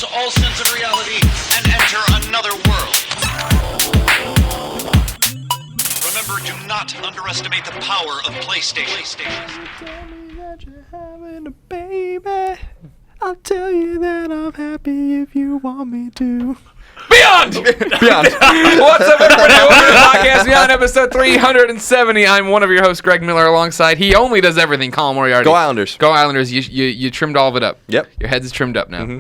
lose all sense of reality and enter another world. Remember, do not underestimate the power of PlayStation. Tell me that you're having a baby. I'll tell you that I'm happy if you want me to. Beyond! What's up, everybody? Welcome to the Podcast Beyond, episode 370. I'm one of your hosts, Greg Miller, alongside. He only does everything, Colin Moriarty. Go Islanders. Go Islanders. You trimmed all of it up. Yep. Your head's trimmed up now. Mm-hmm.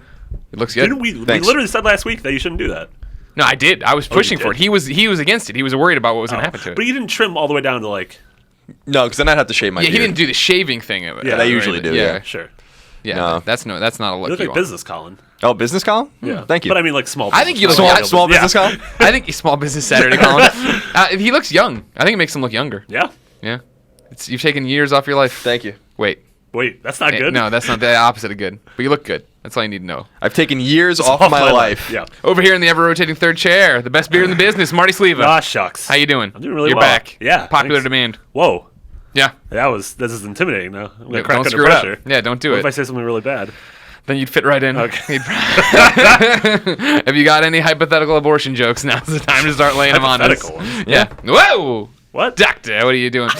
It looks good. Didn't we literally said last week that you shouldn't do that. No, I did. I was pushing for it. He was against it. He was worried about what was going to happen to it. But you didn't trim all the way down to like... No, because then I'd have to shave my beard. He didn't do the shaving thing. Yeah, I usually do, yeah. Sure. Yeah, No. that's not a look You look you like want. business, Colin. Oh, business Colin? Yeah. Thank you. But I mean like small I business. think you look small business Colin? I think he's small business Saturday, Colin. He looks young. I think it makes him look younger. Yeah. Yeah. You've taken years off your life. Thank you. Wait, that's not good. No, that's not the opposite of good. But you look good. That's all you need to know. I've taken years off my life. Yeah. Over here in the ever-rotating third chair, the best beer in the business, Marty Sleva. Ah, shucks. How you doing? I'm doing really You're well. back. Yeah, Popular thanks. demand. Whoa. Yeah. This is intimidating now. I'm gonna crack Don't under screw it pressure. up. Yeah, don't do What it. if I say something really bad? Then you'd fit right in. Okay. Have you got any hypothetical abortion jokes? Now's the time to start laying them on us. Hypothetical ones? Yeah. Whoa! What? Doctor, what are you doing?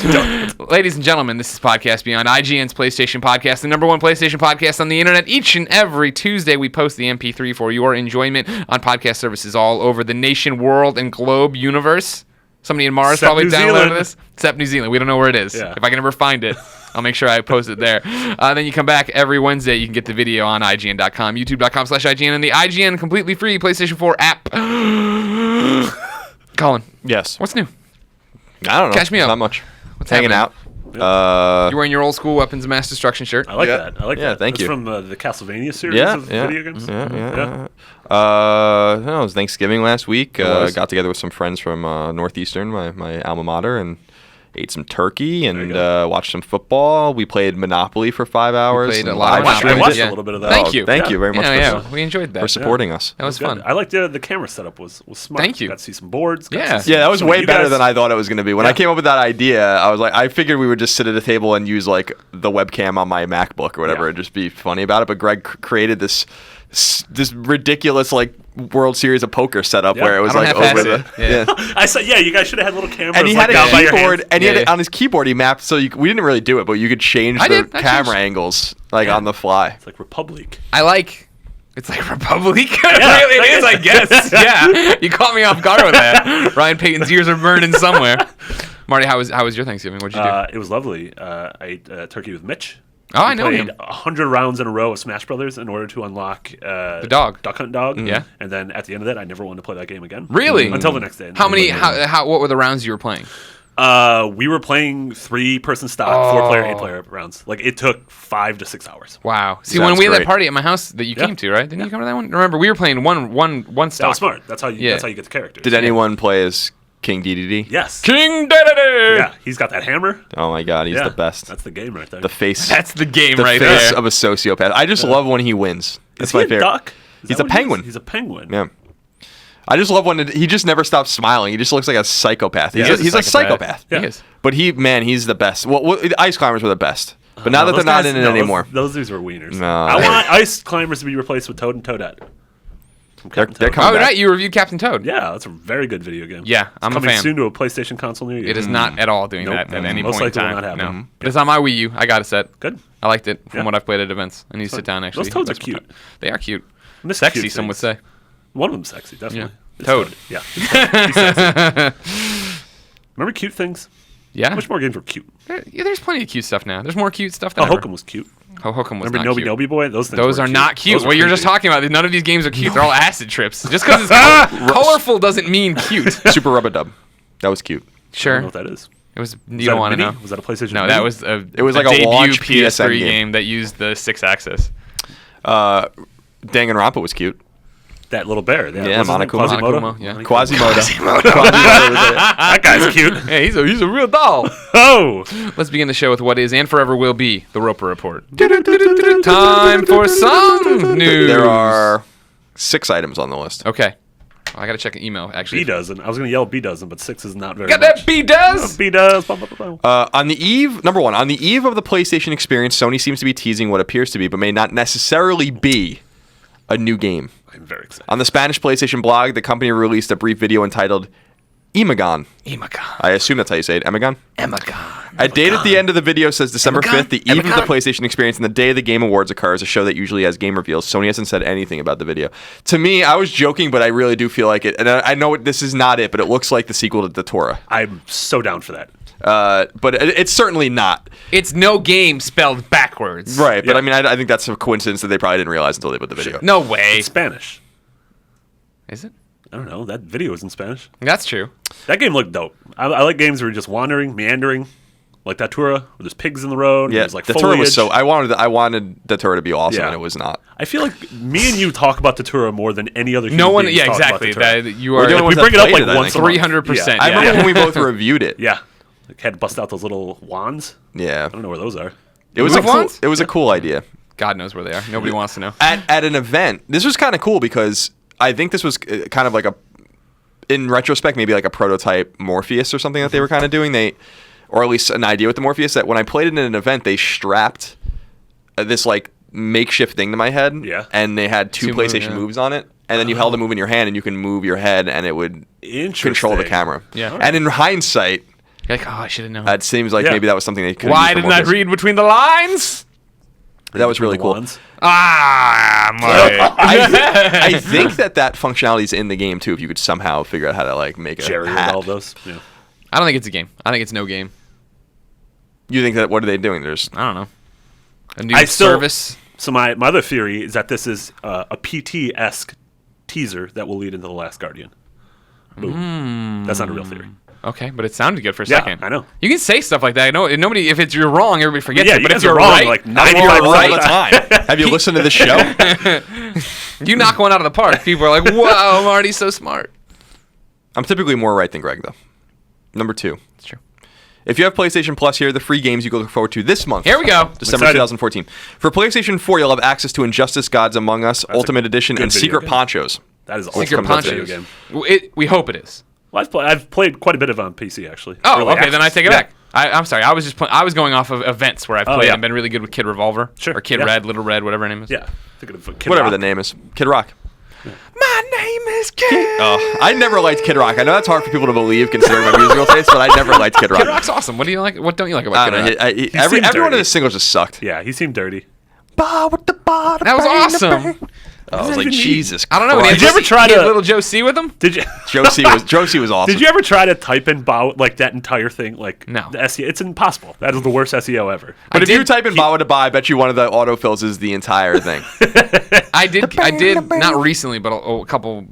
Ladies and gentlemen, this is Podcast Beyond, IGN's PlayStation podcast, the number one PlayStation podcast on the internet. Each and every Tuesday, we post the MP3 for your enjoyment on podcast services all over the nation, world, and globe universe. Somebody in Mars Except probably New downloaded Zealand. this. Except New Zealand. We don't know where it is. Yeah. If I can ever find it, I'll make sure I post it there. Then you come back every Wednesday. You can get the video on ign.com, youtube.com/IGN, and the IGN completely free PlayStation 4 app. Colin, Yes. what's new? I don't know. Catch me up. Not much. What's Hanging happening? out. You're wearing your old school Weapons of Mass Destruction shirt. I like Yeah. that. I like Yeah, that. thank That's you. from the Castlevania series Yeah, of yeah. video games. Yeah. Yeah. It was Thanksgiving last week. was. Got together with some friends from Northeastern, my alma mater, and ate some turkey and you go. watched some football. We played Monopoly for 5 hours. played a and lot of live Monopoly. I watched streamed it. a little bit of that. Thank you. Thank you very much Yeah, we enjoyed for that. supporting us. That was Good. fun. I liked the camera setup was smart. Thank you. Got to see some boards. got to Yeah. see Yeah, that was some way you better guys. than I thought it was going to be. When I Yeah. came up with that idea, I was like, I figured we would just sit at a table and use like the webcam on my MacBook or whatever Yeah. and just be funny about it. But Greg created this ridiculous like World Series of Poker setup Yeah. where it was I don't like half-ass over the it. Yeah. I said, you guys should have had little cameras. and he had like, a down by your keyboard, hands. and he had Yeah. on his keyboard he mapped so we didn't really do it, but you could change I the did. I camera changed. angles like Yeah. on the fly. It's like Republic. It's like Republic. Yeah, Really, it is, I guess. Yeah. You caught me off guard with that. Ryan Payton's ears are burning somewhere. Marty, how was your Thanksgiving? What'd you do? It was lovely. I ate turkey with Mitch. Oh, I We know played him. 100 rounds in a row of Smash Brothers in order to unlock the dog. Duck Hunt dog. Yeah. And then at the end of it, I never wanted to play that game again. Really? Until the next day. How many? What were the rounds you were playing? We were playing 3-person stock, 4-player, 8-player rounds. Like it took 5 to 6 hours. Wow. See, Sounds when we had that great. party at my house that you Yeah. came to, right? Didn't you come to that one? Remember, we were playing one That stock. was smart. That's how you. Yeah. That's how you get the characters. Did anyone play as King DDD? Yes. King Dedede! Yeah. He's got that hammer. Oh my God, he's Yeah. the best. That's the game right there. The face. That's the game the right face there. of a sociopath. I just love when he wins. That's Is he my a favorite. duck? Is He's that a what he is? penguin. He's a penguin. Yeah. I just love when he just never stops smiling. He just looks like a psychopath. Yeah, He's a psychopath. He Yeah. is. But he's the best. Well, the ice climbers were the best. But now that they're Those not guys- in it no, anymore, Those dudes were wieners. No. I want ice climbers to be replaced with Toad and Toadette. From They're Captain Toad. coming Oh, back. right. You reviewed Captain Toad. Yeah, that's a very good video game. Yeah, I'm a Coming fan. soon to a PlayStation console near you. It is not at all doing Nope. that at any Most point in likely will time. not happen. No. But it's on my Wii U. I got a set. Good. I liked it from Yeah. what I've played at events. I need to sit down actually. Those toads are That's cute. what time- They are cute. Miss Sexy, cute some would things. say. One of them's sexy, definitely. It's Toad. Yeah. He's sexy. Remember cute things? Yeah. How much more games were cute? Yeah, there's plenty of cute stuff now. There's more cute stuff than ever. Hokum was cute. Hokum was Remember not Nobi cute. Nobi Boy? Those things Those were are cute. not cute. Those were What you're just creepy. talking about, none of these games are cute. They're all acid trips. Just because it's colorful doesn't mean cute. Super Rubber Dub. That was cute. I don't Sure. know what that is. It was. Was You that don't a want to mini? know. Was that a PlayStation No, mini? that was a. It was like a debut launch PS3 PSN game that used the 6-axis. Danganronpa was cute. That little bear. Yeah, what's his name? Monokuma. Quasimodo? Monokuma, yeah. Quasimodo. That guy's cute. Hey, he's a real doll. Oh! Let's begin the show with what is and forever will be the Roper Report. Time for some news. There are 6 items on the list. Okay. I gotta check an email actually. B dozen. I was going to yell B dozen, but 6 is not very Got much. that B does. B does. Bum, bum, bum, bum. On the eve of the PlayStation experience, Sony seems to be teasing what appears to be, but may not necessarily be, a new game. I'm very excited. On the Spanish PlayStation blog, the company released a brief video entitled Imagon. I assume that's how you say it. Emagon? A date at the end of the video says December 5th, the eve of the PlayStation experience, and the day of the Game Awards occurs, a show that usually has game reveals. Sony hasn't said anything about the video. To me, I was joking, but I really do feel like it. And I know this is not it, but it looks like the sequel to Datura. I'm so down for that. But it's certainly not. It's no game spelled backwards. Right, but I mean, I think that's a coincidence that they probably didn't realize until they put the video. No way. It's Spanish. Is it? I don't know. That video is in Spanish. That's true. That game looked dope. I like games where you're just wandering, meandering, like Datura, where there's pigs in the road. Yeah, there's like Datura foliage. was so. I wanted Datura to be awesome, Yeah. and it was not. I feel like me and you talk about Datura more than any other human No one. beings Yeah, talk exactly. about Datura. That you We're are. the only we ones bring that it up played like it, I once think. a month. 300%. Yeah. I remember when we both reviewed it. Yeah. Like, had to bust out those little wands. Yeah. I don't know where those are. It was Move wands? It was a cool idea. God knows where they are. Nobody wants to know. At an event, this was kind of cool because I think this was kind of like in retrospect, maybe like a prototype Morpheus or something that they were kind of doing. Or at least an idea with the Morpheus, that when I played it in an event, they strapped this like makeshift thing to my head. Yeah. And they had two PlayStation moves on it. And then you held a move in your hand and you can move your head and it would control the camera. Yeah. And in hindsight, You're like, oh, I should have known. it seems like maybe that was something they could. Why didn't I read between the lines? That was really cool. Wands. Marty. I think that functionality is in the game too. If you could somehow figure out how to like make a Jerry with hat. all those. Yeah. I don't think it's a game. I think it's no game. You think that what are they doing? There's I don't know. A new service. So my other theory is that this is a PT-esque teaser that will lead into The Last Guardian. Boom. That's not a real theory. Okay, but it sounded good for a Yeah, second. I know. You can say stuff like that. I know nobody. If you're wrong, everybody forgets Yeah, it. you But if guys you're are wrong, right, like, if 95% you're of the right, time. Have you listened to the show? you knock one out of the park. People are like, "Wow, Marty's so smart." I'm typically more right than Greg, though. Number 2. It's true. If you have PlayStation Plus, here are the free games you can look forward to this month. Here we go. December excited. 2014. For PlayStation 4, you'll have access to Injustice Gods Among Us, Ultimate Edition, good and video Secret game. Ponchos. That is Secret awesome. Ponchos. Video game. We hope it is. Well, I've played quite a bit of it on PC actually. Oh, Early okay. Then I access. take it Yeah. back. I'm sorry. I was just I was going off of events where I've played yeah. and been really good with Kid Revolver Sure, or Kid yeah. Red, Little Red, whatever her name is. Yeah. Thinking of Kid Whatever Rock. the name is. Kid Rock. My name is Kid. Oh, I never liked Kid Rock. I know that's hard for people to believe considering my musical taste, but I never liked Kid Rock. Kid Rock's awesome. What do you like? What don't you like about Kid Rock? Every seemed one of dirty. the singles just sucked. Yeah, he seemed dirty. That was awesome. I was like, Jesus I don't know. Christ. Did you ever try He had to- little Joe C with him? Did you? Josie was awesome. Did you ever try to type in bow like that entire thing? Like No. the SEO, it's impossible. That is the worst SEO ever. But I if you did type in Bawa to buy, I bet you one of the autofills is the entire thing. I did not recently, but a couple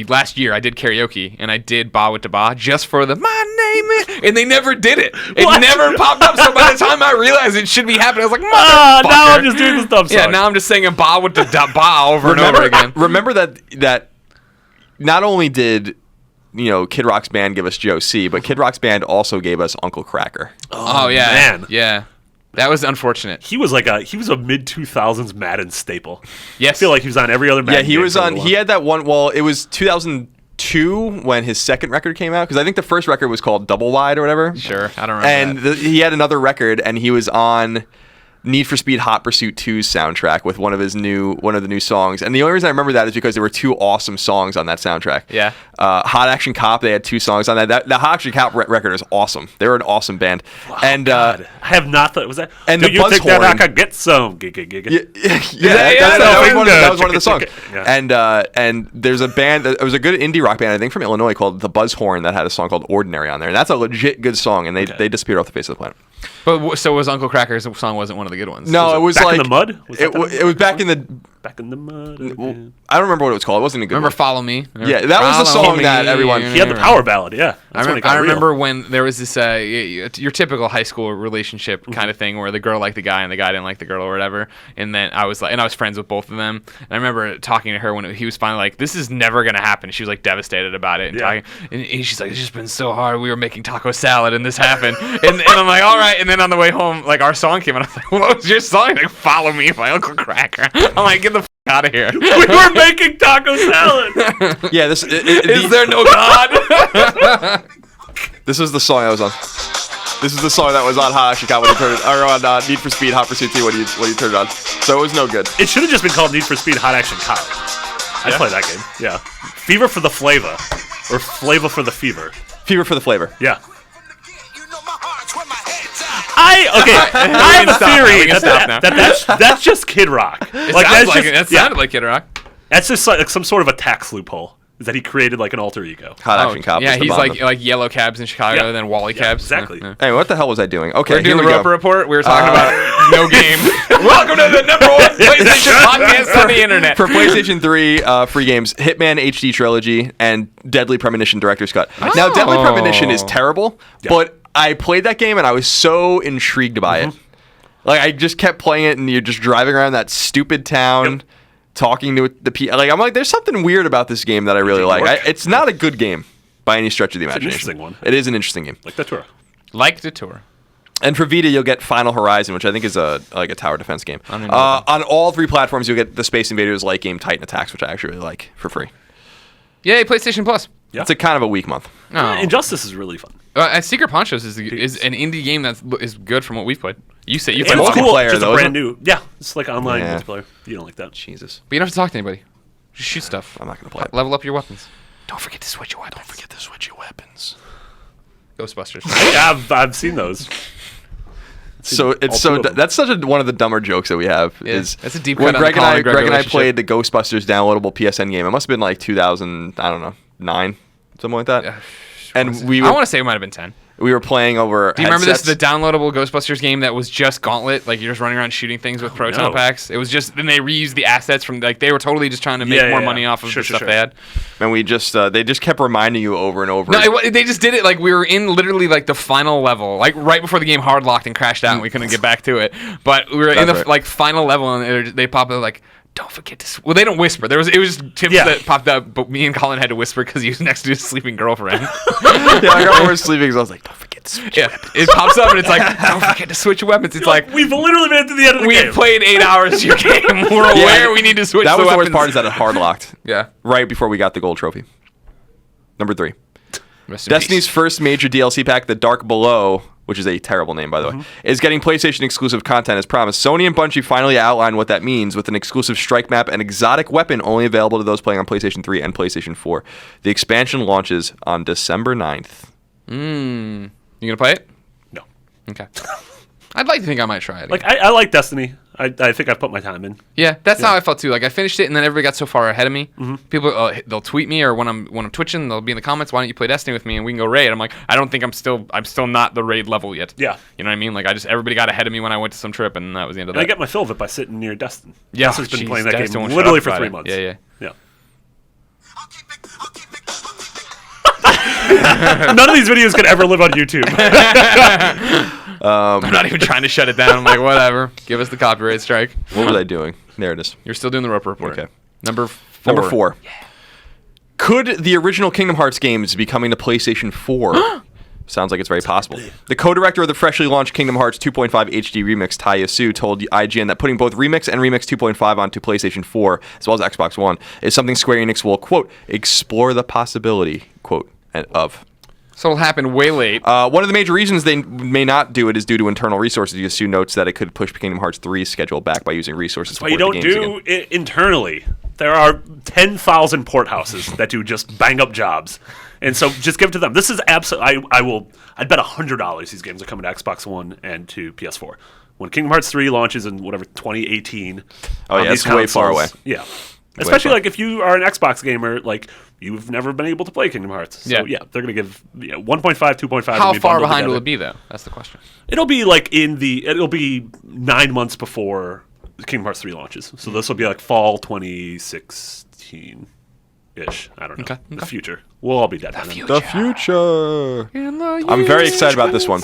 last year I did karaoke and I did Ba with the Ba just for the my name is, and they never did it. It What? never popped up. So by the time I realized it should be happening, I was like, Now motherfucker. I'm just doing this dumb song. Yeah, now I'm just saying Ba with the Ba over and over again. Remember that not only did Kid Rock's band give us Joe C, but Kid Rock's band also gave us Uncle Cracker. Oh yeah, man. yeah, that was unfortunate. He was a mid 2000s Madden staple. Yes, I feel like he was on every other Madden. Yeah, he game was for a on. little He while. had that one. Well, it was 2002 when his second record came out, because I think the first record was called Double Wide or whatever. Sure, I don't remember. And he had another record, and he was on Need for Speed Hot Pursuit 2's soundtrack with one of the new songs. And the only reason I remember that is because there were two awesome songs on that soundtrack. Yeah. Hot Action Cop, they had two songs on that. The Hot Action Cop record is awesome. They were an awesome band. And God, I have not thought was that. and Do the you buzz think that horn- I could get some? Giga. that was one of the songs. Yeah. And there's a band. It was a good indie rock band, I think, from Illinois called The Buzzhorn that had a song called Ordinary on there, and that's a legit good song. And they disappeared off the face of the planet. But so was Uncle Cracker's song wasn't one of the good ones. No, it was Back in like the Mud? Was that It, the name? it was back in the. Back in the mud. I don't remember what it was called. It wasn't a good Remember one. Follow Me? Yeah, that was the Follow song Me. that everyone- He had the power ballad. Yeah, that's when it got I real. remember when there was this your typical high school relationship kind of thing where the girl liked the guy and the guy didn't like the girl or whatever. And then I was friends with both of them. And I remember talking to her when he was finally like, "This is never gonna happen." She was like devastated about it. And, Yeah. and she's like, "It's just been so hard. We were making taco salad and this happened." and I'm like, "All right." And then on the way home, like our song came and I was like, "What was your song?" Like, "Follow Me" by Uncle Cracker. I'm like, "Get the out of here." we were making taco salad. Yeah, Is there no God? This was the song I was on. This is the song that was on Hot Action Cop when you turned it, or on Need for Speed Hot Pursuit 2 when you turned it on. So it was no good. It should have just been called Need for Speed Hot Action Cop. I'd play that game. Yeah. Fever for the Flava. Or Flava for the Fever. Fever for the flavor. Yeah. I have a theory that's just Kid Rock. That sounded like Kid Rock. That's just like some sort of a tax loophole. Is that he created like an alter ego. Hot Action Cop. Yeah, he's like yellow cabs in Chicago, and then Wally cabs. Exactly. Yeah. Hey, what the hell was I doing? Okay, We're doing the here we Roper go. Report. We were talking about no game. Welcome to the number one PlayStation podcast on the internet. For PlayStation 3 free games, Hitman HD Trilogy and Deadly Premonition Director's Cut. Now, Deadly Premonition is terrible, but I played that game and I was so intrigued by it. Like, I just kept playing it, and you're just driving around that stupid town, talking to the people. Like, I'm like, there's something weird about this game that I really like. It's not a good game by any stretch of the imagination. It's an interesting one. It is an interesting game. Like the tour. And for Vita, you'll get Final Horizon, which I think is a tower defense game. On all 3 platforms, you'll get the Space Invaders light game Titan Attacks, which I actually really like, for free. Yay, PlayStation Plus. Yeah. It's a kind of a weak month. No. Injustice is really fun. Secret Ponchos is an indie game that is good from what we've played. You say you It's played multiplayer, Just though, a brand isn't new. Yeah, it's like online multiplayer. You don't like that. Jesus. But you don't have to talk to anybody. Just shoot stuff. I'm not going to play it. Level up your weapons. Don't forget to switch your weapons. Ghostbusters. Yeah, I've seen those. That's such one of the dumber jokes that we have. Is that's a deep when cut on Greg the and I played the Ghostbusters downloadable PSN game. It must have been like 2000, I don't know, 9, something like that. And I want to say it might have been 10. We were playing over. Do you remember this? The downloadable Ghostbusters game that was just Gauntlet, like you're just running around shooting things with proton packs. It was just then they reused the assets from like they were totally just trying to make more money off of the stuff they had. And we just they just kept reminding you over and over. No, they just did it like we were in literally like the final level, like right before the game hard locked and crashed out and we couldn't get back to it. But we were in the like final level and they pop up like. Don't forget to. Well, they don't whisper. It was just tips that popped up, but me and Colin had to whisper because he was next to his sleeping girlfriend. I got more sleeping, so I was like, "Don't forget to switch." It pops up and it's like, "Don't forget to switch your weapons." It's like we've literally made it to the end of the game. We've played 8 hours of your game. We're aware we need to switch. That was the weapons. worst part is that it hard locked. Yeah, right before we got the gold trophy. Number 3. peace. Destiny's first major DLC pack, The Dark Below, which is a terrible name, by the way, is getting PlayStation exclusive content as promised. Sony and Bungie finally outlined what that means with an exclusive strike map and exotic weapon only available to those playing on PlayStation 3 and PlayStation 4. The expansion launches on December 9th. You gonna play it? No. Okay. I'd like to think I might try it. Like I like Destiny. I think I've put my time in. Yeah, that's how I felt too. Like I finished it, and then everybody got so far ahead of me. People, they'll tweet me, or when I'm twitching, they'll be in the comments. Why don't you play Destiny with me, and we can go raid? I'm like, I don't think I'm still not the raid level yet. Yeah, you know what I mean. Like everybody got ahead of me when I went to some trip, and that was the end of that. I get my fill of it by sitting near Destin. Yeah, Destin's been playing that game literally for 3 months. Yeah. None of these videos could ever live on YouTube. I'm not even trying to shut it down. I'm like, whatever. Give us the copyright strike. What was I doing? There it is. You're still doing the Roper Report. Okay. Number 4. Number 4. Yeah. Could the original Kingdom Hearts games be coming to PlayStation 4? Sounds like it's very possible. The co-director of the freshly launched Kingdom Hearts 2.5 HD Remix, Taya Su, told IGN that putting both Remix and Remix 2.5 onto PlayStation 4, as well as Xbox One, is something Square Enix will, quote, explore the possibility, quote, of. So it'll happen way late. One of the major reasons they may not do it is due to internal resources. Yasu notes that it could push Kingdom Hearts 3's schedule back by using resources to port the games again. But you don't do it internally. There are 10,000 port houses that do just bang up jobs. And so just give it to them. This is absolutely... I'd bet $100 these games are coming to Xbox One and to PS4. When Kingdom Hearts 3 launches in, 2018... Oh, yeah, it's way far away. Yeah. Especially, like, if you are an Xbox gamer, like, you've never been able to play Kingdom Hearts. So, yeah they're going to give 1.5, 2.5... How far behind will it be, though? That's the question. It'll be, it'll be 9 months before Kingdom Hearts 3 launches. So this will be, like, fall 2016-ish. I don't know. Okay. The future. We'll all be dead. The future. I'm very excited about this one.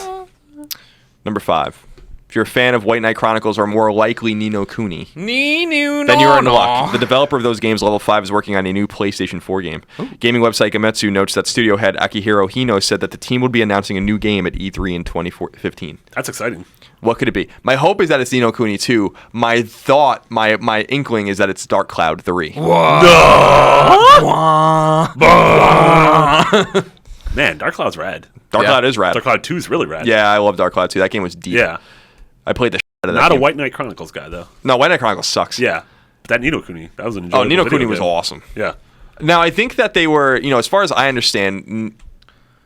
Number 5. If you're a fan of White Knight Chronicles or more likely Ni no Kuni, then you're in luck. The developer of those games, Level 5, is working on a new PlayStation 4 game. Gaming website Gametsu notes that studio head Akihiro Hino said that the team would be announcing a new game at E3 in 2015. That's exciting. What could it be? My hope is that it's Ni no Kuni 2. My inkling is that it's Dark Cloud 3. Man, Dark Cloud's rad. Dark Cloud is rad. Dark Cloud 2 is really rad. Yeah, I love Dark Cloud 2. That game was deep. Yeah. I played the shit out of that Not game. a White Knight Chronicles guy, though. No, White Knight Chronicles sucks. Yeah. That Ni no Kuni, that was an enjoyable Ni no video Kuni was game. awesome. Yeah. Now, I think that they were, as far as I understand,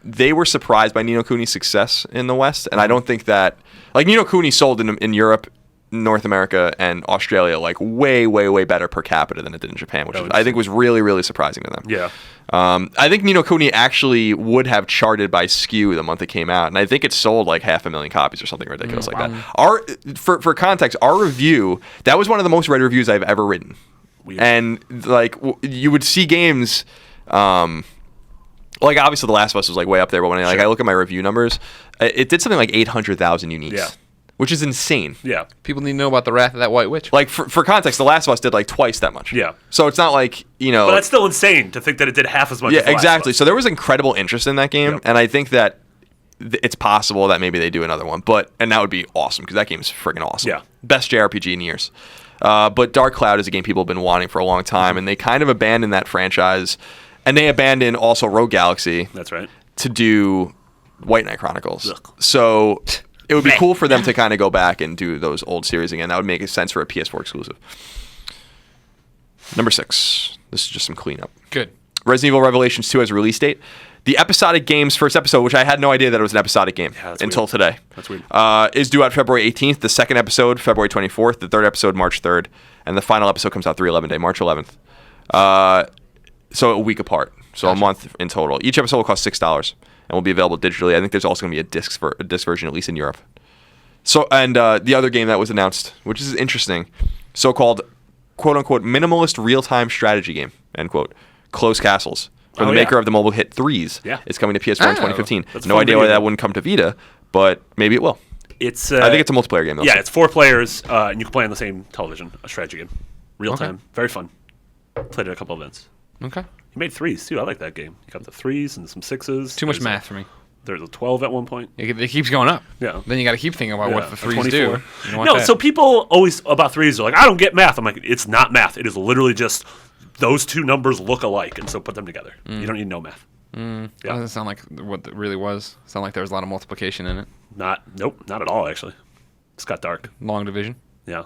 they were surprised by Ni no Kuni's success in the West. And I don't think that, Ni no Kuni sold in Europe, North America, and Australia, way, way, way better per capita than it did in Japan, which I think was really, really surprising to them. Yeah. I think Ni no Kuni actually would have charted by SKU the month it came out, and I think it sold 500,000 copies or something ridiculous like that. For context, our review, that was one of the most read reviews I've ever written. Weird. And you would see games, obviously The Last of Us was way up there, but when I look at my review numbers, it did something like 800,000 uniques. Yeah. Which is insane. Yeah. People need to know about the Wrath of that White Witch. For context, The Last of Us did twice that much. Yeah. So it's not But that's still insane to think that it did half as much. Yeah, as The Last exactly. of Us. So there was incredible interest in that game, and I think that it's possible that maybe they do another one, and that would be awesome because that game is freaking awesome. Yeah. Best JRPG in years. But Dark Cloud is a game people have been wanting for a long time, and they kind of abandoned that franchise, and they abandoned also Rogue Galaxy. That's right. To do White Knight Chronicles. Ugh. So it would be cool for them to kind of go back and do those old series again. That would make sense for a PS4 exclusive. Number 6. This is just some cleanup. Good. Resident Evil Revelations 2 has a release date. The episodic game's first episode, which I had no idea that it was an episodic game until today. That's weird. Is due out February 18th. The second episode, February 24th. The third episode, March 3rd. And the final episode comes out 3/11 day, March 11th. So a week apart. So a month in total. Each episode will cost $6 and will be available digitally. I think there's also going to be a disc version, at least in Europe. So, and the other game that was announced, which is interesting, so-called quote-unquote minimalist real-time strategy game, end quote, Close Castles, from the maker of the mobile hit Threes. Yeah. It's coming to PS4 in 2015. That's No fun idea video why game. that wouldn't come to Vita, but maybe it will. It's. I think it's a multiplayer game, though. Yeah, it's 4 players, and you can play on the same television, a strategy game. Real time. Okay. Very fun. Played it a couple events. Okay. You made 3s, too. I like that game. You got the 3s and some 6s. Too much There's math for me. There's a 12 at one point. It keeps going up. Yeah. Then you got to keep thinking about what the a threes 24. do. You don't want No, that. so people always about 3s are like, I don't get math. I'm like, it's not math. It is literally just those two numbers look alike, and so put them together. You don't need no math. That doesn't sound like what it really was. Sound like there was a lot of multiplication in it. Nope, not at all, actually. It's got dark. Long division. Yeah.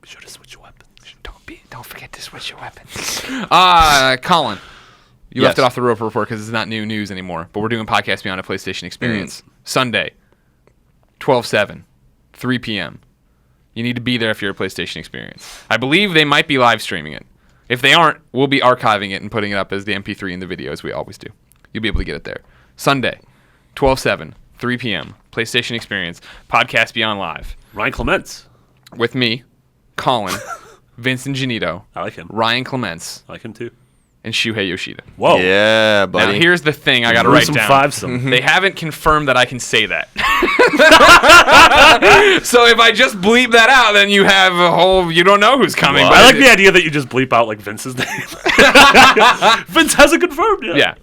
Be sure to switch your weapons. Don't forget to switch your weapons. Colin, you left Yes. it off the Roper Report because it's not new news anymore. But we're doing Podcast Beyond a PlayStation Experience. Sunday, 12/7, 3 p.m. You need to be there if you're a PlayStation Experience. I believe they might be live streaming it. If they aren't, we'll be archiving it and putting it up as the MP3 in the video, as we always do. You'll be able to get it there. Sunday, 12/7, 3 p.m. PlayStation Experience, Podcast Beyond Live. Ryan Clements. With me, Colin, Vincent Genito, I like him. Ryan Clements, I like him, too. and Shuhei Yoshida. Whoa. Yeah, buddy. Now, here's the thing I got to write Some down. five-some. They haven't confirmed that I can say that. So if I just bleep that out, then you have a whole, you don't know who's coming. I but like the idea that you just bleep out like Vince's name. Vince hasn't confirmed yet. Yeah.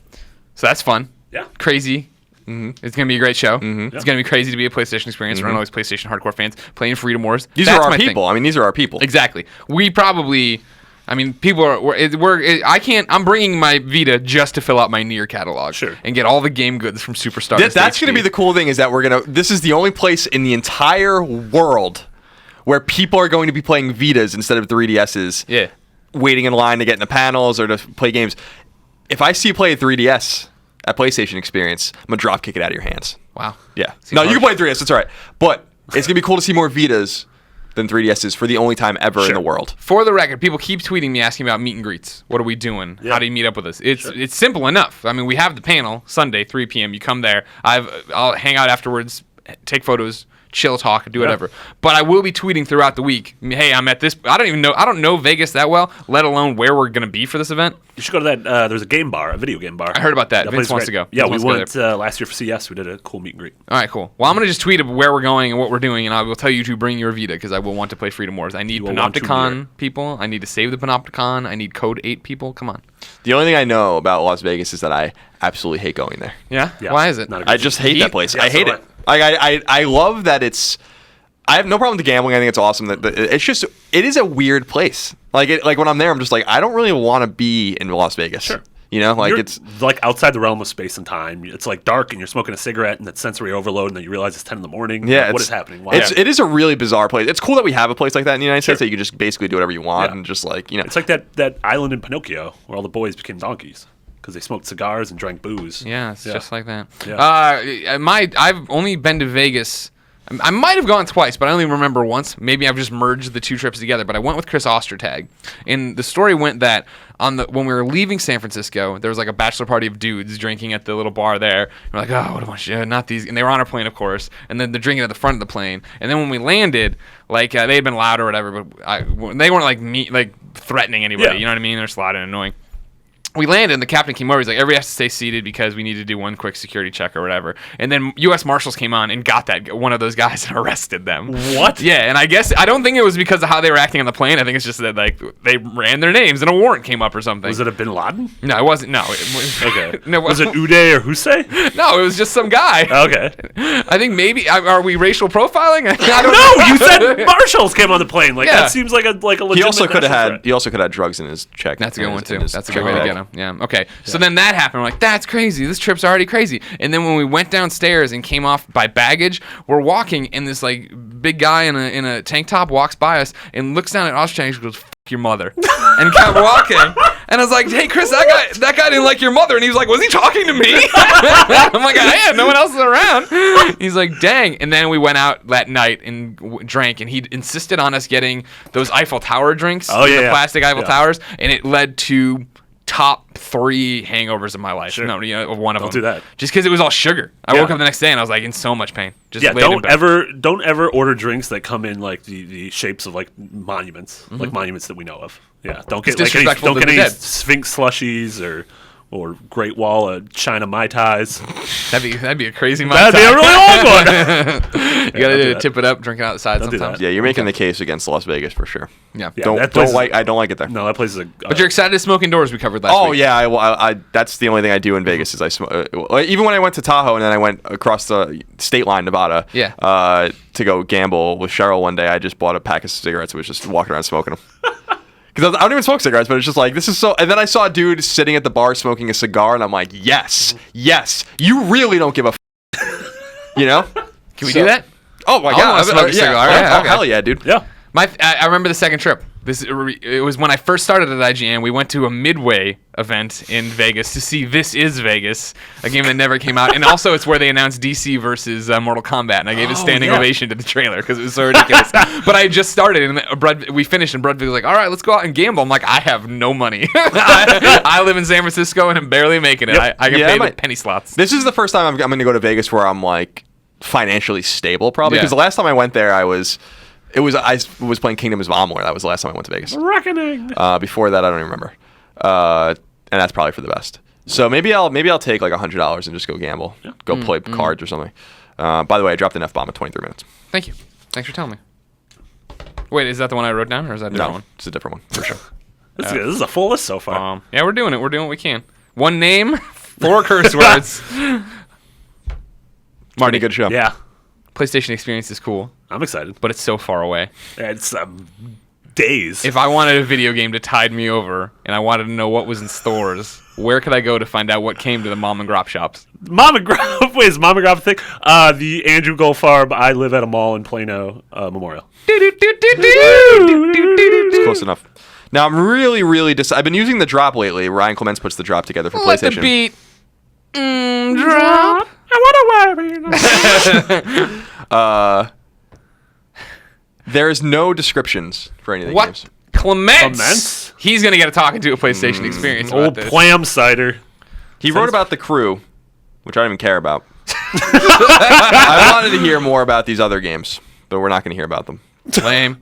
So that's fun. Yeah. Crazy. It's going to be a great show. It's going to be crazy to be a PlayStation Experience. We're all these PlayStation hardcore fans playing Freedom Wars. These That's are our my thing. people. I mean, these are our people. Exactly. We probably, I mean, people are, I'm bringing my Vita just to fill out my Nier catalog. Sure. And get all the game goods from Superstar. That's going to be the cool thing is that this is the only place in the entire world where people are going to be playing Vitas instead of 3DSs. Yeah. Waiting in line to get in the panels or to play games. If I see you play a 3DS at PlayStation Experience, I'm going to drop kick it out of your hands. Wow. Yeah. Seems No, you harsh. can play 3DS. That's all right. But it's going to be cool to see more Vitas than 3DSs for the only time ever in the world. For the record, people keep tweeting me asking about meet and greets. What are we doing? Yeah. How do you meet up with us? It's simple enough. I mean, we have the panel Sunday, 3 p.m. You come there. I'll hang out afterwards, take photos, chill, talk, do whatever. But I will be tweeting throughout the week. Hey, I'm at this. I don't know Vegas that well, let alone where we're gonna be for this event. You should go to that. There's a game bar, a video game bar. I heard about that. Vince place is wants great. to go. Yeah, Vince we wants to go went last year for CS. We did a cool meet and greet. All right, cool. Well, I'm going to just tweet where we're going and what we're doing, and I will tell you to bring your Vita because I will want to play Freedom Wars. I need will want to Panopticon near. people. I need to save the Panopticon. I need Code 8 people. Come on. The only thing I know about Las Vegas is that I absolutely hate going there. Yeah? Yeah. Why is it? Not a good I just hate Heat? that place. Yeah, I hate so it. I love that it's. I have no problem with the gambling. I think it's awesome. That it's just it is a weird place. Like when I'm there, I'm just like I don't really want to be in Las Vegas. Sure. You're, it's like outside the realm of space and time. It's like dark, and you're smoking a cigarette, and it's sensory overload, and then you realize it's 10 in the morning. Yeah, Like, what is happening? Why? It is a really bizarre place. It's cool that we have a place like that in the United States that you can just basically do whatever you want and just like It's like that island in Pinocchio where all the boys became donkeys because they smoked cigars and drank booze. Yeah, it's just like that. Yeah. I've only been to Vegas. I might have gone twice, but I only remember once. Maybe I've just merged the two trips together. But I went with Chris Ostertag, and the story went that when we were leaving San Francisco, there was like a bachelor party of dudes drinking at the little bar there. We're like, oh, what a bunch of not these, and they were on our plane, of course. And then they're drinking at the front of the plane. And then when we landed, like they had been loud or whatever, but they weren't like threatening anybody. Yeah. You know what I mean? They're just loud and annoying. We landed, and the captain came over. He's like, everybody has to stay seated because we need to do one quick security check or whatever. And then U.S. Marshals came on and got one of those guys and arrested them. What? Yeah, and I don't think it was because of how they were acting on the plane. I think it's just that like they ran their names and a warrant came up or something. Was it a Bin Laden? No, it wasn't. No. Okay. No, was it Uday or Hussein? No, it was just some guy. Okay. I think maybe are we racial profiling? I don't No, know. you said marshals came on the plane. Like Yeah. that seems like a legitimate. he also could have national had threat. he also could have drugs in his check. That's a good one too. in his That's a check good way to bag. get him. Yeah. Okay. So then that happened. We're like, that's crazy. This trip's already crazy. And then when we went downstairs and came off by baggage, we're walking, and this like big guy in a tank top walks by us and looks down at Ostrich and goes, "F your mother," and kept walking. And I was like, "Hey, Chris, that guy didn't like your mother." And he was like, "Was he talking to me?" I'm like, "Yeah, no one else is around." He's like, "Dang!" And then we went out that night and drank, and he insisted on us getting those Eiffel Tower drinks, Oh, yeah, the yeah. plastic Eiffel Yeah. Towers, and it led to top 3 hangovers of my life. Sure. No, one of Don't them. do that. Just because it was all sugar. I Yeah. woke up the next day and I was like in so much pain. Just Yeah, laid in bed. don't ever order drinks that come in like the shapes of like monuments, like monuments that we know of. Yeah, don't get It's like any, disrespectful don't to get the any dead. Sphinx slushies or Great Wall of China Mai Tais. That'd be a crazy That'd be a really long one. You gotta don't do that. tip it up, drink it outside Don't do sometimes. that. Yeah, you're making the case against Las Vegas for sure. Yeah. Yeah, that place is- I don't like it there. No, that place is a. But you're excited to smoke indoors. We covered last Oh week. yeah, I that's the only thing I do in Vegas is I smoke. Even when I went to Tahoe and then I went across the state line, Nevada, to go gamble with Cheryl one day, I just bought a pack of cigarettes and was just walking around smoking them. Because I don't even smoke cigarettes, but it's just like, this is so... And then I saw a dude sitting at the bar smoking a cigar, and I'm like, yes, you really don't give a you know? Can we do that? Oh my I God. wanna smoke a cigar. Yeah, okay. Hell yeah, dude. Yeah. I remember the second trip. It was when I first started at IGN. We went to a Midway event in Vegas to see This Is Vegas, a game that never came out. And also, it's where they announced DC versus Mortal Kombat. And I gave a standing ovation to the trailer because it was so ridiculous. But I just started, and we finished, and Brad was like, all right, let's go out and gamble. I'm like, I have no money. I live in San Francisco, and I'm barely making it. Yep. I can Yeah, pay the but- penny slots. This is the first time I'm going to go to Vegas where I'm like financially stable, probably. Yeah. Because the last time I went there, I was playing Kingdoms of Amalur. That was the last time I went to Vegas. Reckoning. Before that, I don't even remember. And that's probably for the best. So maybe I'll take like $100 and just go gamble, go play cards or something. By the way, I dropped an F-bomb in 23 minutes. Thank you. Thanks for telling me. Wait, is that the one I wrote down, or is that a different No, one? it's a different one for sure. This is a full list so far. Yeah, we're doing it. We're doing what we can. One name, 4 curse words. Marty, good show. Yeah, PlayStation experience is cool, I'm excited. but it's so far away. It's days. If I wanted a video game to tide me over and I wanted to know what was in stores, where could I go to find out what came to the mom and grop shops? Mama Grove, wait, is Mama Grove a thing? The Andrew Goldfarb, I live at a mall in Plano Memorial. It's close enough. Now I'm really, really I've been using the drop lately. Ryan Clements puts the drop together for Let PlayStation. the beat drop. I want to There's no descriptions for any of the What? games. Clements? Clements? He's going to get a talking to a PlayStation experience about Old this. Plam Cider. He wrote about The Crew, which I don't even care about. I wanted to hear more about these other games, but we're not going to hear about them. Lame.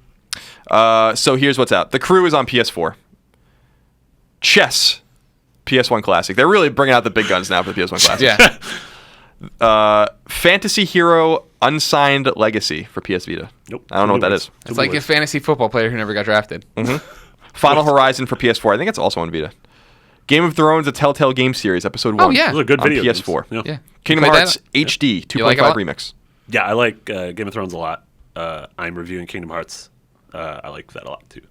So here's what's out. The Crew is on PS4. Chess, PS1 Classic. They're really bringing out the big guns now for the PS1 Classic. Yeah. Fantasy Hero Unsigned Legacy for PS Vita. Nope. I don't know what that is. It's like a fantasy football player who never got drafted. Final Horizon for PS4. I think it's also on Vita. Game of Thrones, a Telltale Game Series, Episode 1. Oh, yeah. Those are good on video games. PS4. Yeah. Yeah. Kingdom You played Hearts that? HD 2.5 You like it a lot? remix. Yeah, I like Game of Thrones a lot. I'm reviewing Kingdom Hearts. I like that a lot too.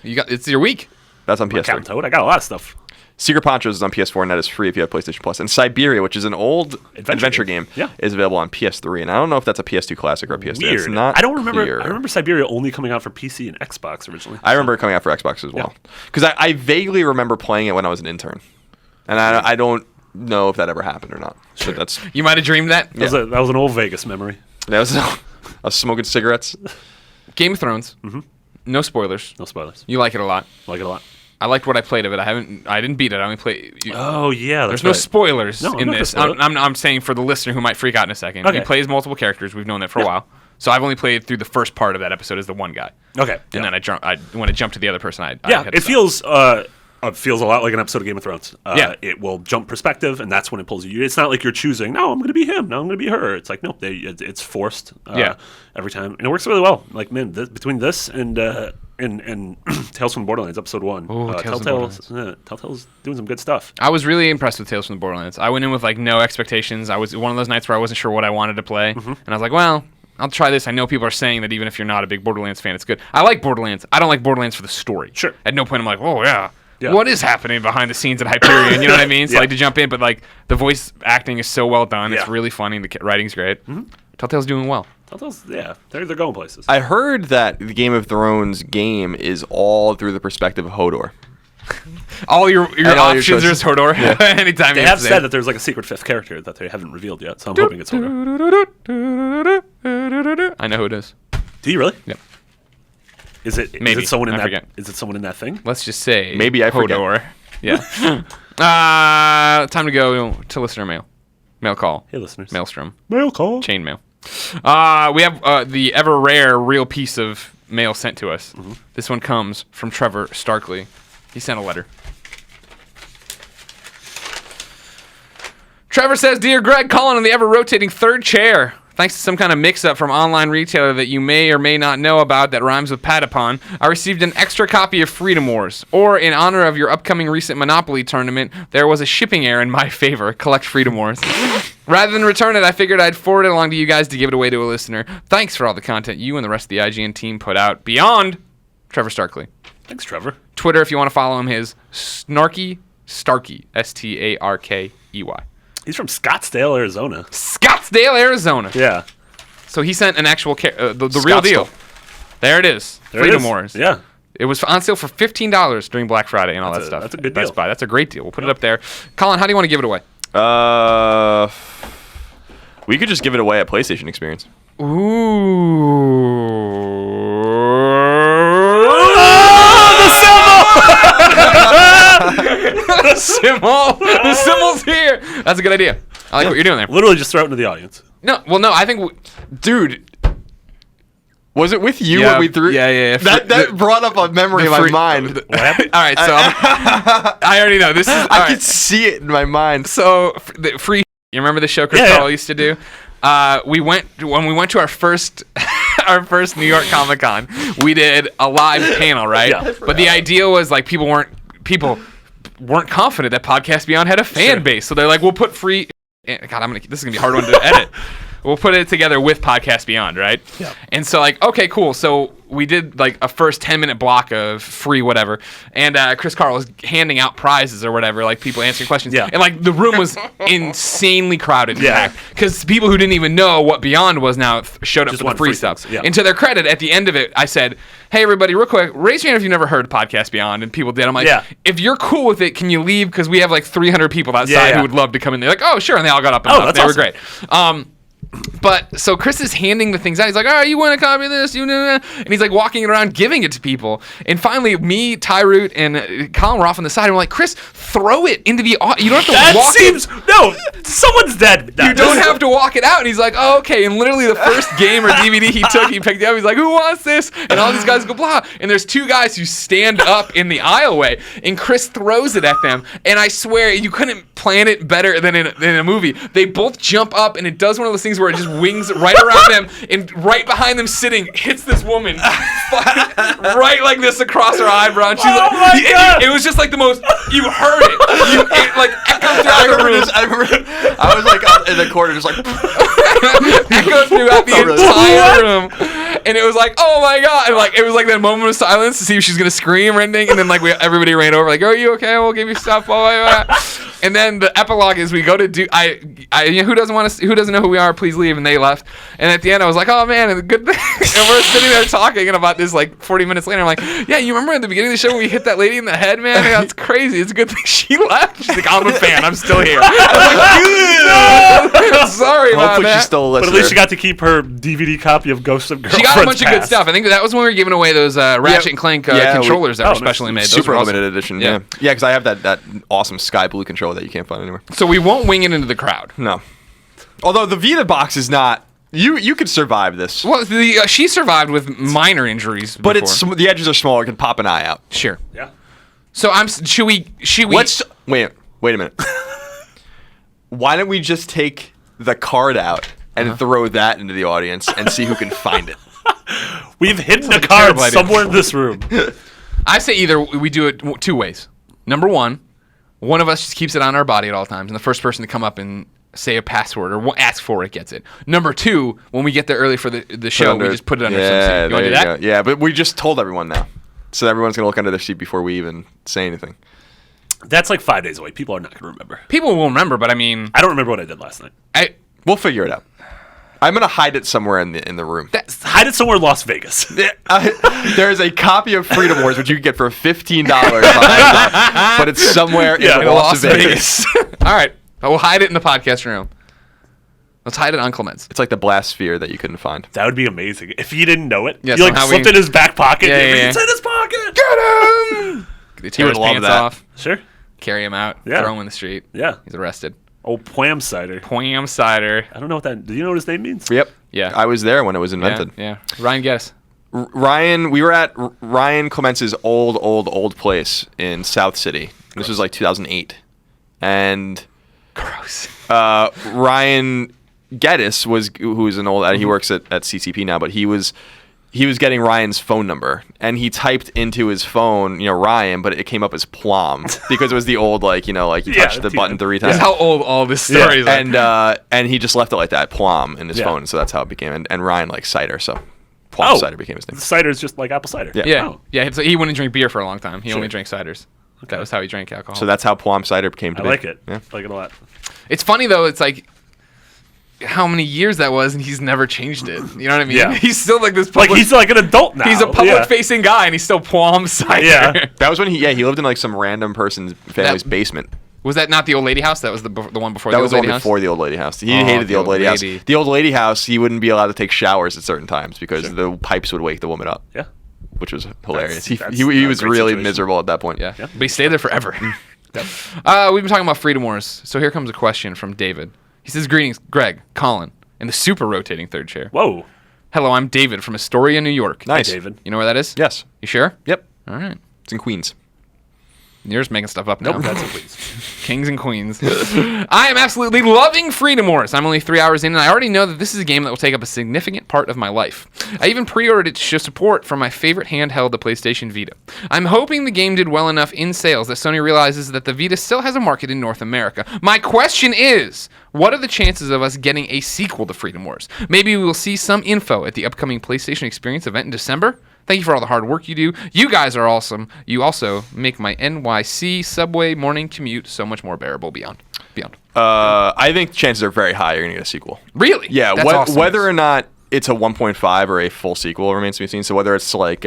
It's your week. That's on Captain PS3. Toad, I got a lot of stuff. Secret Ponchos is on PS4, and that is free if you have PlayStation Plus. And Siberia, which is an old adventure game, is available on PS3. And I don't know if that's a PS2 classic or a PS3. Weird. It's not I don't remember. clear. I remember Siberia only coming out for PC and Xbox originally. I remember it coming out for Xbox as well. Because I vaguely remember playing it when I was an intern. And I don't know if that ever happened or not. But that's You might have dreamed that. That was an old Vegas memory. That was I was smoking cigarettes. Game of Thrones. Mm-hmm. No spoilers. No spoilers. You like it a lot. Like it a lot. I liked what I played of it. I didn't beat it. I only played. Oh yeah, there's no spoilers No, I'm in not this. gonna spoil it. I'm saying for the listener who might freak out in a second. Okay. He plays multiple characters. We've known that for a while. So I've only played through the first part of that episode as the one guy. Okay. And then when I jump to the other person, I it feels a lot like an episode of Game of Thrones. It will jump perspective, and that's when it pulls you. It's not like you're choosing, no, I'm going to be him, no, I'm going to be her. It's like, no, it's forced every time. And it works really well. Like, man, between this and Tales from the Borderlands, episode 1, Telltale's doing some good stuff. I was really impressed with Tales from the Borderlands. I went in with like no expectations. I was one of those nights where I wasn't sure what I wanted to play. And I was like, well, I'll try this. I know people are saying that even if you're not a big Borderlands fan, it's good. I like Borderlands. I don't like Borderlands for the story. Sure. At no point I'm like, oh, yeah. What is happening behind the scenes at Hyperion? You know what I mean? So I like to jump in, but like the voice acting is so well done. It's really funny. The writing's great. Telltale's doing well. Telltale's, they're going places. I heard that the Game of Thrones game is all through the perspective of Hodor. All your options are just Hodor. Yeah. Anytime they have said that there's like a secret fifth character that they haven't revealed yet, so I'm hoping it's Hodor. I know who it is. Do you really? Yep. Is it someone in that? Is it someone in that thing? Let's just say maybe I Hodor. forget. Yeah. Time to go to listener mail. Mail call. Hey, listeners. Maelstrom. Mail call. Chain mail. We have the ever rare real piece of mail sent to us. This one comes from Trevor Starkley. He sent a letter. Trevor says, "Dear Greg, Colin on the ever-rotating third chair. Thanks to some kind of mix-up from online retailer that you may or may not know about that rhymes with Patapon, I received an extra copy of Freedom Wars. Or, in honor of your upcoming recent Monopoly tournament, there was a shipping error in my favor. Collect Freedom Wars. Rather than return it, I figured I'd forward it along to you guys to give it away to a listener. Thanks for all the content you and the rest of the IGN team put out. Beyond, Trevor Starkley." Thanks, Trevor. Twitter, if you want to follow him, is Snarky Starkey. Starkey. He's from Scottsdale, Arizona. Scottsdale, Arizona. Yeah. So he sent an actual the real deal. There it is. Freedom Wars. Yeah. It was on sale for $15 during Black Friday and all that stuff. That's a good deal. Best Buy. That's a great deal. We'll put it up there. Colin, how do you want to give it away? We could just give it away at PlayStation Experience. Ooh. The symbol. The symbol's here. That's a good idea. I like what you're doing there. Literally just throw it into the audience. No, I think, dude. Was it with you when we threw? Yeah. That brought up a memory in my mind. What happened? All right, so I already know this is. I could see it in my mind. So the free. You remember the show Chris Carl used to do? When we went to our first New York Comic Con. We did a live panel, right? Yeah. But the idea was like people weren't confident that Podcast Beyond had a fan base, so they're like, we'll put free. God, this is gonna be a hard one to edit. We'll put it together with Podcast Beyond, right? Yeah. And so, like, okay, cool. So we did, like, a first 10-minute block of free whatever. And Chris Carl was handing out prizes or whatever, like, people answering questions. Yeah. And, like, the room was insanely crowded. Yeah. Because people who didn't even know what Beyond was now showed up for the free stuff. Yeah. And to their credit, at the end of it, I said, hey, everybody, real quick, raise your hand if you've never heard Podcast Beyond. And people did. I'm like, if you're cool with it, can you leave? Because we have, like, 300 people outside who would love to come in. They're like, oh, sure. And they all got up and left. They were great. But so Chris is handing the things out. He's like, all right, you want a copy of this? And he's like walking around giving it to people. And finally, me, Tyroot, and Colin were off on the side. And we're like, Chris, throw it into the. You don't have to walk it. No, someone's dead. You don't have to walk it out. And he's like, oh, okay. And literally the first game or DVD he took, he picked it up. He's like, who wants this? And all these guys go, blah. And there's two guys who stand up in the aisleway. And Chris throws it at them. And I swear, you couldn't plan it better than in a movie. They both jump up, and it does one of those things where it just wings right around them, and right behind them sitting hits this woman right like this across her eyebrow. And she's it was just like the most, you heard it. It like echoed throughout the room. I was like in the corner just like echoed throughout the entire room. And it was like, oh my god! And like it was like that moment of silence to see if she's gonna scream or anything. And then like everybody ran over, like, "Are you okay? We'll give you stuff." Blah, blah, blah. And then the epilogue is we go to do. Who doesn't know who we are? Please leave. And they left. And at the end, I was like, oh man, it's a good thing. And we're sitting there talking, and about this like 40 minutes later, I'm like, yeah, you remember at the beginning of the show when we hit that lady in the head, man? That's crazy. It's a good thing she left. She's like, I'm a fan. I'm still here. I was like, no! Sorry about Hopefully that. she's still a listener. But at least she got to keep her DVD copy of Ghosts of Girlfriend's She got a bunch of good Past. stuff. I think that was when we were giving away those Ratchet and Clank controllers that were specially made. Those Super were awesome. limited edition. Yeah, because I have that awesome sky blue controller that you can't find anywhere. So we won't wing it into the crowd. No. Although the Vita box is not. You could survive this. Well, she survived with minor injuries. But before. the edges are smaller. It can pop an eye out. Sure. Yeah. So should we? Wait a minute. Why don't we just take the card out and throw that into the audience and see who can find it? We've hidden a like a card terrible idea. somewhere in this room. I say either we do it two ways. Number one of us just keeps it on our body at all times, and the first person to come up and say a password or ask for it gets it. Number two, when we get there early for the show, we just put it under some seat. You want to do that? Go. Yeah, but we just told everyone now. So everyone's going to look under their seat before we even say anything. That's like 5 days away. People are not going to remember. People will remember, but I mean... I don't remember what I did last night. We'll figure it out. I'm going to hide it somewhere in the room. Hide it somewhere in Las Vegas. There is a copy of Freedom Wars, which you can get for $15 but it's somewhere in Las Vegas. All right. We'll hide it in the podcast room. Let's hide it on Clement's. It's like the blast sphere that you couldn't find. That would be amazing. If he didn't know it, Yeah, you like slipped in his back pocket. It's in his pocket. Get him! They tear his would love pants that. off, Sure. carry him out, Yeah. throw him in the street. Yeah. He's arrested. Oh, Pwam cider. Pwam cider. I don't know what that. Do you know what his name means? Yep. Yeah. I was there when it was invented. Yeah. Ryan, guess. We were at Ryan Clemence's old place in South City. This was like 2008. And Gross. Ryan Geddes who's an old he works at CCP now, but he was getting Ryan's phone number, and he typed into his phone, Ryan, but it came up as Plum because it was the old you touch the button 3 times. That's how old all this story is. And he just left it like that, Plum, in his phone, so that's how it became. And Ryan likes cider, so Plum cider became his name. Cider is just like apple cider. Yeah. Yeah. Oh. Yeah. So he wouldn't drink beer for a long time. He only drank ciders. That was how he drank alcohol. So that's how Plum cider came to I be. like it. Yeah. I like it a lot. It's funny though. It's like how many years that was, and he's never changed it. You know what I mean? Yeah. He's still like this. He's like an adult now. He's a public-facing guy, and he's still Plum cider. Yeah. That was when he lived in like some random person's family's basement. Was that not the old lady house? That was the one before That the was old the lady one house? before the old lady house. He hated the old lady house. The old lady house, he wouldn't be allowed to take showers at certain times because the pipes would wake the woman up. Yeah. Which was hilarious. That's He a was great really situation. miserable at that point. Yeah. But he stayed there forever. We've been talking about Freedom Wars. So here comes a question from David. He says, greetings, Greg, Colin, and the super rotating third chair. Whoa. Hello, I'm David from Astoria, New York. Nice. Hey, David. You know where that is? Yes. You sure? Yep. All right. It's in Queens. You're just making stuff up now. Nope, that's a please. Kings and queens. I am absolutely loving Freedom Wars. I'm only 3 hours in, and I already know that this is a game that will take up a significant part of my life. I even pre-ordered it to show support for my favorite handheld, the PlayStation Vita. I'm hoping the game did well enough in sales that Sony realizes that the Vita still has a market in North America. My question is, what are the chances of us getting a sequel to Freedom Wars? Maybe we will see some info at the upcoming PlayStation Experience event in December? Thank you for all the hard work you do. You guys are awesome. You also make my NYC subway morning commute so much more bearable beyond. I think chances are very high you're going to get a sequel. Really? Yeah, That's awesome. whether or not it's a 1.5 or a full sequel remains to be seen. So whether it's like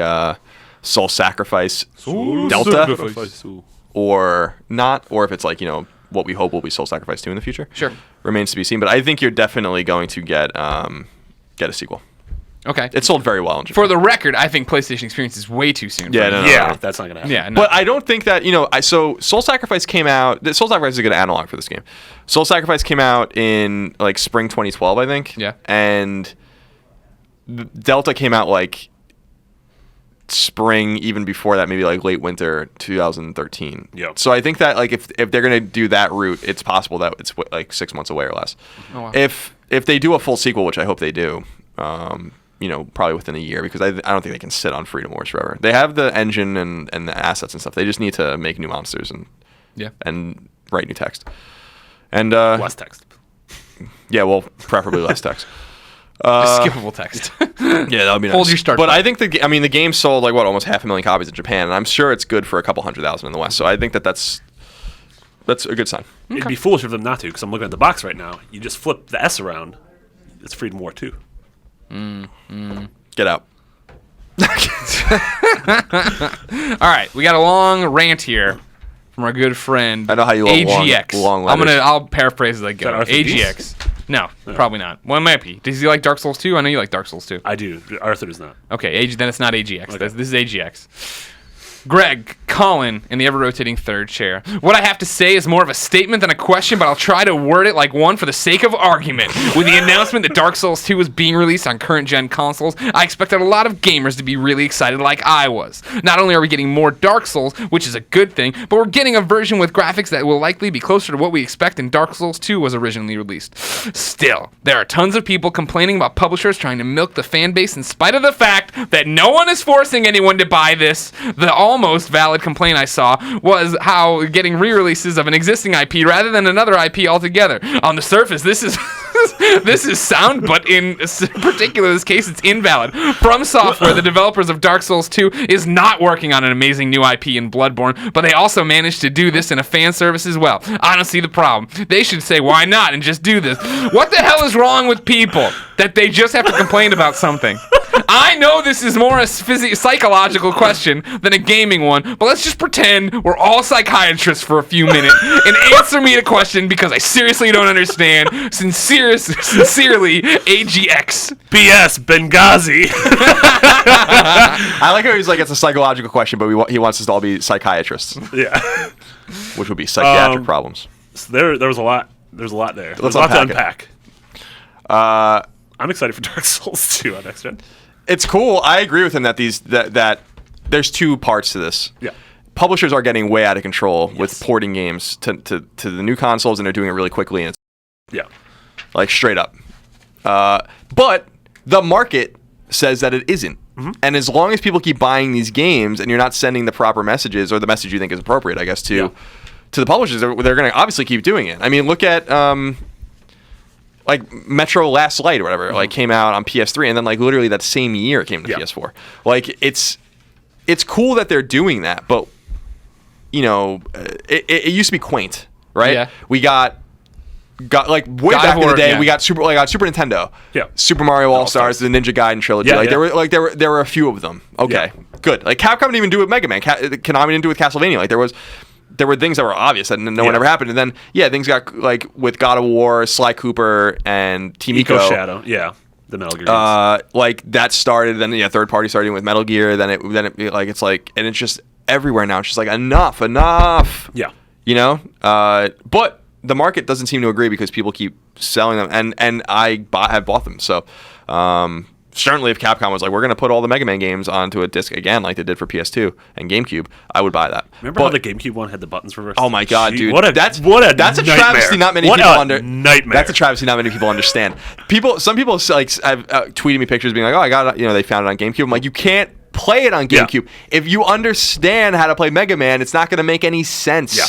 Soul Sacrifice Delta or not, or if it's like, what we hope will be Soul Sacrifice 2 in the future. Sure. Remains to be seen. But I think you're definitely going to get a sequel. Okay. It sold very well in Japan. For the record, I think PlayStation Experience is way too soon. Yeah, for me. no. Yeah, that's not going to happen. Yeah, no. But I don't think that, so Soul Sacrifice came out. Soul Sacrifice is a good analog for this game. Soul Sacrifice came out in like spring 2012, I think. Yeah. And Delta came out like spring, even before that, maybe like late winter 2013. Yep. So I think that like if they're going to do that route, it's possible that it's like 6 months away or less. Oh, wow. If they do a full sequel, which I hope they do, probably within a year, because I don't think they can sit on Freedom Wars forever. They have the engine and the assets and stuff. They just need to make new monsters and write new text. And Less text. yeah, well, preferably less text. skippable text. Yeah, that would be nice. Hold your start But button. I think the game sold almost 500,000 copies in Japan, and I'm sure it's good for a couple 100,000 in the West. So I think that's a good sign. It'd be foolish of them not to, because I'm looking at the box right now. You just flip the S around. It's Freedom War 2. Get out. All right, we got a long rant here from our good friend. I know how you love AGX. long letters. I'll paraphrase as I go. Arthur Dees? AGX. No, probably not. Well, it might be. Does he like Dark Souls 2? I know you like Dark Souls 2. I do. Arthur does not. Okay, then it's not AGX. Okay. This is AGX. Greg, Colin, in the ever-rotating third chair. What I have to say is more of a statement than a question, but I'll try to word it like one for the sake of argument. With the announcement that Dark Souls 2 was being released on current-gen consoles, I expected a lot of gamers to be really excited like I was. Not only are we getting more Dark Souls, which is a good thing, but we're getting a version with graphics that will likely be closer to what we expect in Dark Souls 2 was originally released. Still, there are tons of people complaining about publishers trying to milk the fan base in spite of the fact that no one is forcing anyone to buy this. The almost valid complaint I saw was how getting re-releases of an existing IP rather than another IP altogether. On the surface, this is this is sound, but in particular this case, it's invalid. From Software, the developers of Dark Souls 2, is not working on an amazing new IP in Bloodborne, but they also managed to do this in a fan service as well. I don't see the problem. They should say why not and just do this. What the hell is wrong with people that they just have to complain about something? I know this is more a psychological question than a gaming one, but let's just pretend we're all psychiatrists for a few minutes and answer me the question because I seriously don't understand. Sincerely, AGX. BS, Benghazi. I like how he's like, it's a psychological question, but he wants us to all be psychiatrists, Yeah. which would be psychiatric problems. So there was a lot. There's a lot there. Let's There's a lot to unpack unpack. I'm excited for Dark Souls 2 on next gen. It's cool. I agree with him that that there's two parts to this. Yeah. Publishers are getting way out of control with porting games to the new consoles, and they're doing it really quickly, and it's Yeah. like straight up. But the market says that it isn't. Mm-hmm. And as long as people keep buying these games and you're not sending the proper messages or the message you think is appropriate, I guess, to the publishers, they're going to obviously keep doing it. I mean, look at like Metro Last Light or whatever, like came out on PS3, and then like literally that same year it came to PS4. Like it's cool that they're doing that, but you know, it used to be quaint, right? Yeah. We got like way God back of in the War, day, yeah. we got Super Nintendo. Yeah. Super Mario All-Stars, the Ninja Gaiden trilogy. Yeah, like yeah. there were a few of them. Okay. Good. Like Capcom didn't even do it with Mega Man. Konami didn't do it with Castlevania. Like there were things that were obvious that no one ever happened. And then things got like with God of War, Sly Cooper, and Team Eco Shadow. Yeah. The Metal Gear games. Like that started, then third party starting with Metal Gear, then it like it's like, and it's just everywhere now. It's just like enough. Yeah. You know? But the market doesn't seem to agree because people keep selling them, and I have bought them. So certainly if Capcom was like, we're going to put all the Mega Man games onto a disc again like they did for PS2 and GameCube, I would buy that. Remember how the GameCube one had the buttons reversed? Oh my god, dude. That's a nightmare. Travesty not many people nightmare. That's a travesty not many people understand. Some people like have tweeted me pictures being like, "Oh, I got it, they found it on GameCube." I'm like, "You can't play it on GameCube. Yeah. If you understand how to play Mega Man, it's not going to make any sense." Yeah.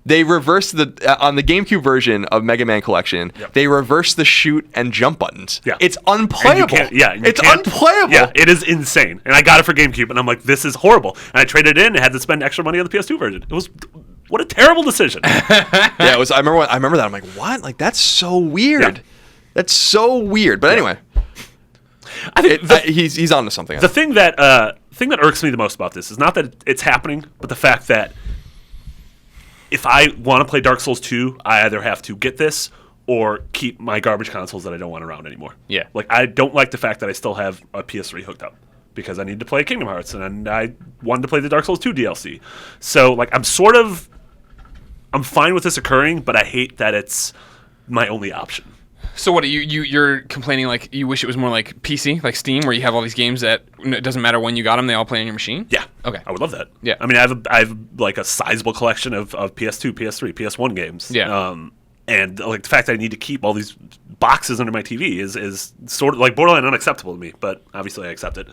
They reversed on the GameCube version of Mega Man Collection. Yep. They reversed the shoot and jump buttons. Yeah. It's unplayable. It's unplayable. Yeah, it is insane. And I got it for GameCube, and I'm like, this is horrible. And I traded it in and had to spend extra money on the PS2 version. What a terrible decision. Yeah, it was. I remember that. I'm like, what? Like that's so weird. Yeah. That's so weird. But anyway, I think he's onto something. The thing that irks me the most about this is not that it's happening, but the fact that if I want to play Dark Souls 2, I either have to get this or keep my garbage consoles that I don't want around anymore. Yeah. Like, I don't like the fact that I still have a PS3 hooked up because I need to play Kingdom Hearts and I wanted to play the Dark Souls 2 DLC. So, like, I'm fine with this occurring, but I hate that it's my only option. So what you're complaining like you wish it was more like PC, like Steam, where you have all these games that it doesn't matter when you got them, they all play on your machine? Yeah. Okay. I would love that. Yeah. I mean, I have like a sizable collection of PS2, PS3, PS1 games. Yeah. And like the fact that I need to keep all these boxes under my TV is sort of like borderline unacceptable to me, but obviously I accept it.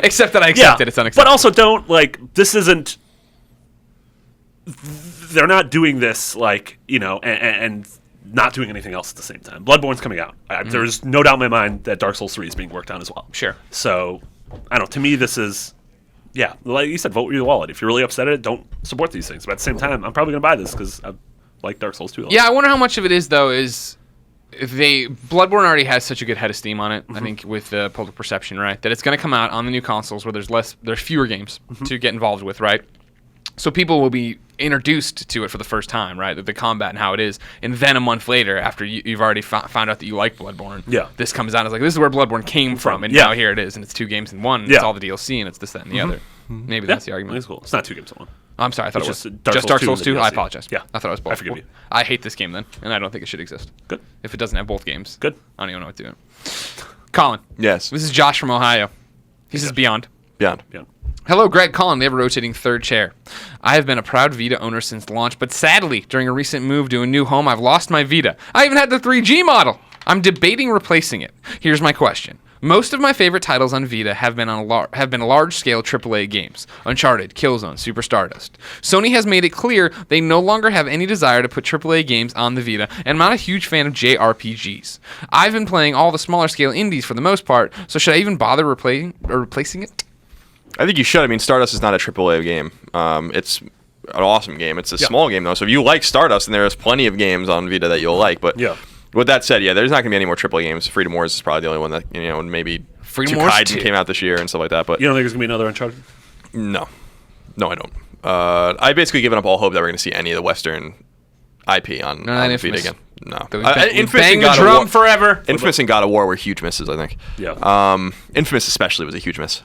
Except that I accept it, it's unacceptable. But also they're not doing this like, and not doing anything else at the same time. Bloodborne's coming out. There's no doubt in my mind that Dark Souls 3 is being worked on as well. Sure. So, I don't know. To me, this is, like you said, vote with your wallet. If you're really upset at it, don't support these things. But at the same time, I'm probably going to buy this because I like Dark Souls 2 a lot. Yeah, I wonder how much of it is, though, is Bloodborne already has such a good head of steam on it, I think, with the public perception, right? That it's going to come out on the new consoles where there's fewer games to get involved with, right? So people will be introduced to it for the first time, right? The combat and how it is. And then a month later, after you've already found out that you like Bloodborne, this comes out. It's like, this is where Bloodborne came from, and now here it is. And it's 2 games in 1, and it's all the DLC, and it's this, that, and the other. Maybe that's the argument. That's cool. It's not 2 games in 1. I'm sorry, I thought it was just Dark Souls 2. I apologize. Yeah. I thought it was both. I forgive you. I hate this game then, and I don't think it should exist. Good. If it doesn't have both games. Good. I don't even know what to do. Colin. Yes. This is Josh from Ohio. He says Beyond. Beyond. Hello, Greg, Colin, the ever-rotating third chair. I have been a proud Vita owner since launch, but sadly, during a recent move to a new home, I've lost my Vita. I even had the 3G model. I'm debating replacing it. Here's my question. Most of my favorite titles on Vita have been large-scale AAA games. Uncharted, Killzone, Super Stardust. Sony has made it clear they no longer have any desire to put AAA games on the Vita, and I'm not a huge fan of JRPGs. I've been playing all the smaller-scale indies for the most part, so should I even bother replacing it? I think you should. I mean, Stardust is not a AAA game. It's an awesome game. It's a small game, though. So if you like Stardust, and there's plenty of games on Vita that you'll like. But with that said, there's not going to be any more AAA games. Freedom Wars is probably the only one that, maybe Freedom Wars 2 came out this year and stuff like that. But you don't think there's going to be another Uncharted? No, I don't. I basically given up all hope that we're going to see any of the Western IP on Vita again. No. Infamous bang the drum forever. Infamous and God of War were huge misses, I think. Yeah. Infamous especially was a huge miss.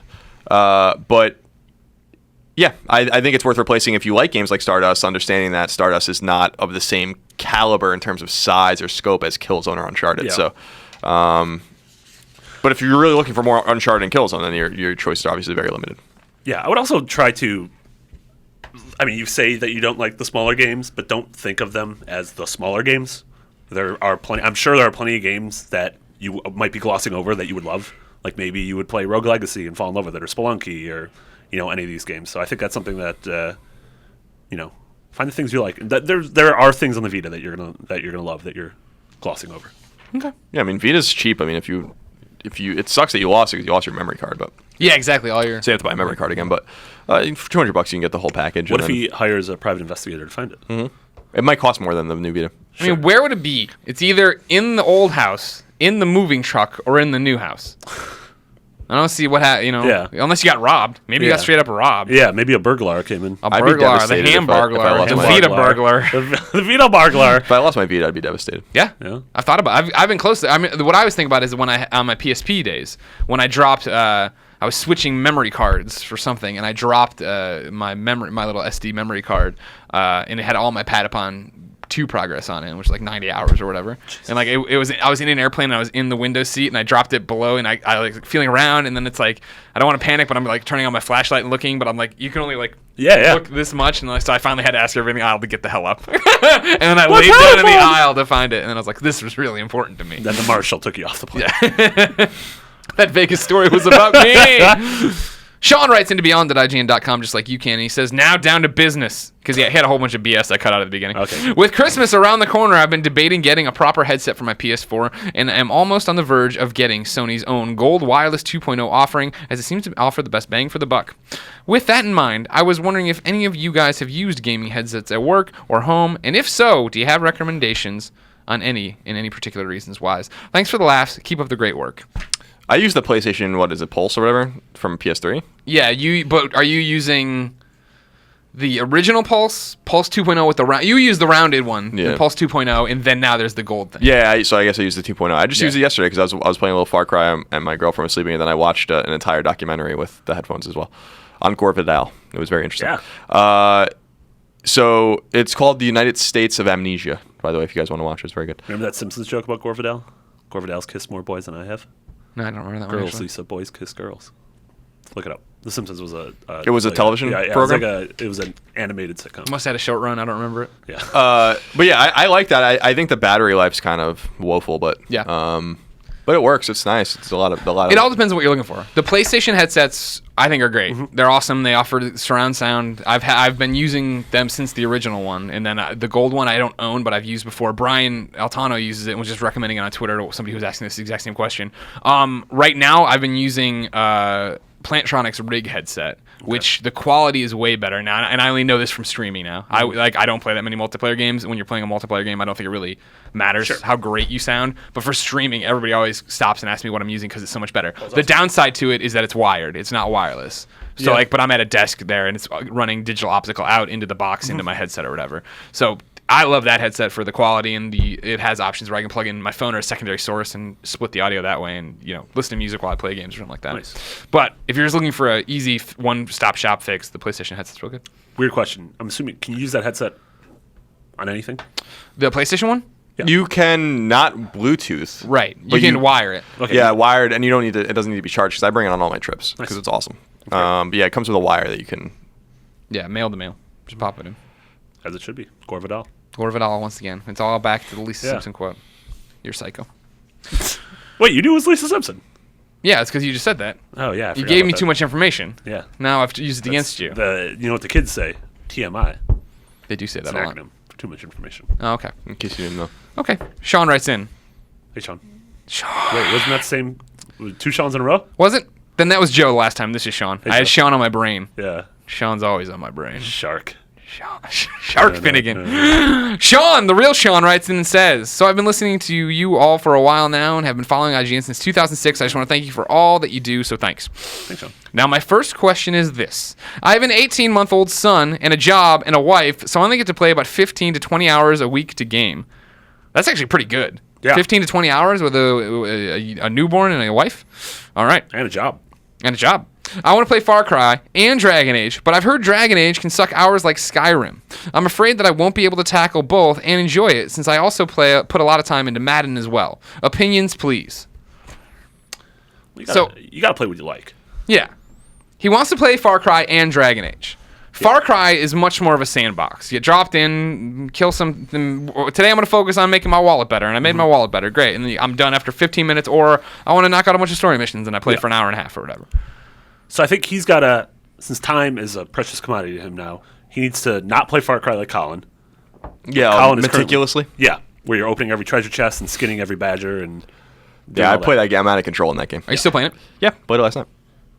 But yeah, I think it's worth replacing if you like games like Stardust, understanding that Stardust is not of the same caliber in terms of size or scope as Killzone or Uncharted. So, but if you're really looking for more Uncharted and Killzone, then your choices are obviously very limited. Yeah, I would also try to. I mean, you say that you don't like the smaller games, but don't think of them as the smaller games. There are plenty. I'm sure there are plenty of games that you might be glossing over that you would love. Like maybe you would play Rogue Legacy and fall in love with it, or Spelunky, or any of these games. So I think that's something that find the things you like. There are things on the Vita that you're gonna love that you're glossing over. Okay. Yeah, I mean Vita's cheap. I mean if you it sucks that you lost it because you lost your memory card, but yeah, exactly. So you have to buy a memory card again. But for $200 you can get the whole package. What if he hires a private investigator to find it? Mm-hmm. It might cost more than the new Vita. I mean, where would it be? It's either in the old house, in the moving truck, or in the new house. I don't see what unless you got robbed. Maybe you got straight up robbed. Yeah, maybe a burglar came in. A burglar, the ham burglar, the Vita burglar. The Vita burglar. If I lost my Vita, I'd be devastated. Yeah. I've thought about it. I've been close to it. I mean, what I was thinking about is when on my PSP days, when I dropped, I was switching memory cards for something, and I dropped my little SD memory card, and it had all my Patapon 2 progress on it, which was like 90 hours or whatever. And like I was in an airplane and I was in the window seat and I dropped it below and I like feeling around, and then it's like I don't want to panic, but I'm like turning on my flashlight and looking, but I'm like you can only like look this much, and so I finally had to ask everybody in the aisle to get the hell up. And then I laid down in the aisle to find it, and then I was like, this was really important to me. Then the marshal took you off the plane. Yeah. That Vegas story was about me. Sean writes into beyond.ign.com just like you can, and he says, now down to business. Because he had a whole bunch of BS I cut out at the beginning. Okay. With Christmas around the corner, I've been debating getting a proper headset for my PS4, and am almost on the verge of getting Sony's own Gold Wireless 2.0 offering, as it seems to offer the best bang for the buck. With that in mind, I was wondering if any of you guys have used gaming headsets at work or home, and if so, do you have recommendations on any particular reasons wise? Thanks for the laughs. Keep up the great work. I use the PlayStation, what is it, Pulse or whatever, from PS3? Yeah, but are you using the original Pulse 2.0 with the round? You use the rounded one, the Pulse 2.0, and then now there's the gold thing. Yeah, so I guess I used the 2.0. I just used it yesterday because I was playing a little Far Cry and my girlfriend was sleeping, and then I watched an entire documentary with the headphones as well on Gore Vidal. It was very interesting. Yeah. So it's called The United States of Amnesia, by the way, if you guys want to watch it. It's very good. Remember that Simpsons joke about Gore Vidal? Gore Vidal's kissed more boys than I have. No, I don't remember that one. Girls, Lisa, boys kiss girls. Look it up. The Simpsons was a... it was a television program? It was an animated sitcom. Must have had a short run. I don't remember it. Yeah. But yeah, I like that. I think the battery life's kind of woeful, but... Yeah. But it works. It's nice. It's a lot of. It all depends on what you're looking for. The PlayStation headsets, I think, are great. Mm-hmm. They're awesome. They offer surround sound. I've been using them since the original one, and then the gold one I don't own, but I've used before. Brian Altano uses it and was just recommending it on Twitter to somebody who was asking this exact same question. Right now, I've been using Plantronics Rig headset, which the quality is way better now, and I only know this from streaming now. I don't play that many multiplayer games. When you're playing a multiplayer game, I don't think it really matters how great you sound. But for streaming, everybody always stops and asks me what I'm using because it's so much better. The downside to it is that it's wired. It's not wireless. So but I'm at a desk there, and it's running digital optical out into the box, into my headset or whatever. So I love that headset for the quality, and it has options where I can plug in my phone or a secondary source and split the audio that way, and listen to music while I play games or something like that. Nice. But if you're just looking for an easy one-stop shop fix, the PlayStation headset's real good. Weird question. I'm assuming, can you use that headset on anything? The PlayStation one? Yeah. You can not Bluetooth. Right. You can wire it. Okay. Yeah, wired, and you don't need to. It doesn't need to be charged because I bring it on all my trips because it's awesome. Okay. But yeah, it comes with a wire that you can. Yeah, mail to mail. Just pop it in. As it should be. Gore Vidal. Gore Vidal once again. It's all back to the Lisa Simpson quote. You're psycho. Wait, you knew it was Lisa Simpson? Yeah, it's because you just said that. Oh yeah. You gave me too much information. Yeah. Now I have to use it against you. You know what the kids say? TMI. They do say It's that an a lot. acronym for too much information. Oh, okay. In case you didn't know. Okay. Sean writes in. Hey, Sean. Sean. Wait, wasn't that the same? Two Sean's in a row? Was it? Then that was Joe last time. This is Sean. Hey, I had Sean on my brain. Yeah. Sean's always on my brain. Shark. Shark Finnegan. Sean, the real Sean, writes in and says, so I've been listening to you all for a while now and have been following IGN since 2006. I just want to thank you for all that you do, so thanks. Thanks, Sean. Now, my first question is this. I have an 18-month-old son and a job and a wife, so I only get to play about 15 to 20 hours a week to game. That's actually pretty good. Yeah. 15 to 20 hours with a newborn and a wife? All right. And a job. And a job. I want to play Far Cry and Dragon Age, but I've heard Dragon Age can suck hours like Skyrim. I'm afraid that I won't be able to tackle both and enjoy it, since I also put a lot of time into Madden as well. Opinions, please. You gotta play what you like. Yeah. He wants to play Far Cry and Dragon Age. Far Cry is much more of a sandbox. You dropped in, kill some. Today I'm going to focus on making my wallet better, and I made my wallet better. Great. And then I'm done after 15 minutes, or I want to knock out a bunch of story missions, and I play for an hour and a half or whatever. So I think he's got to, since time is a precious commodity to him now, he needs to not play Far Cry like Colin. Yeah, Colin is meticulously. Where you're opening every treasure chest and skinning every badger. And yeah, I play that game. I'm out of control in that game. Are you still playing it? Yeah, played it last night.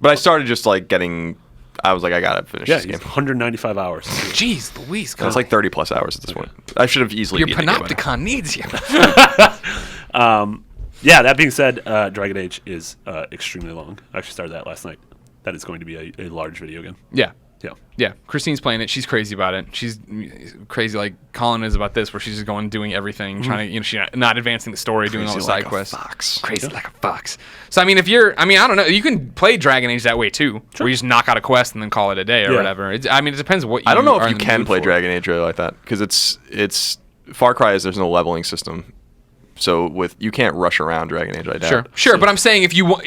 But I started just like getting. I was like, I gotta finish this game. 195 hours. Jeez Louise. It's like 30 plus hours at this point. I should have easily. Your Panopticon needs you. Yeah, that being said, Dragon Age is extremely long. I actually started that last night. That is going to be a large video game. Yeah. Yeah. Yeah. Christine's playing it. She's crazy about it. She's crazy like Colin is about this, where she's just going doing everything, trying to, she's not advancing the story, doing all the side quests. Crazy like a fox. So, I mean, I don't know. You can play Dragon Age that way, too, where you just knock out a quest and then call it a day or whatever. It depends what you I don't know if you can play Dragon Age really like that, because it's Far Cry there's no leveling system. So you can't rush around Dragon Age, I doubt. Sure, but I'm saying if you want,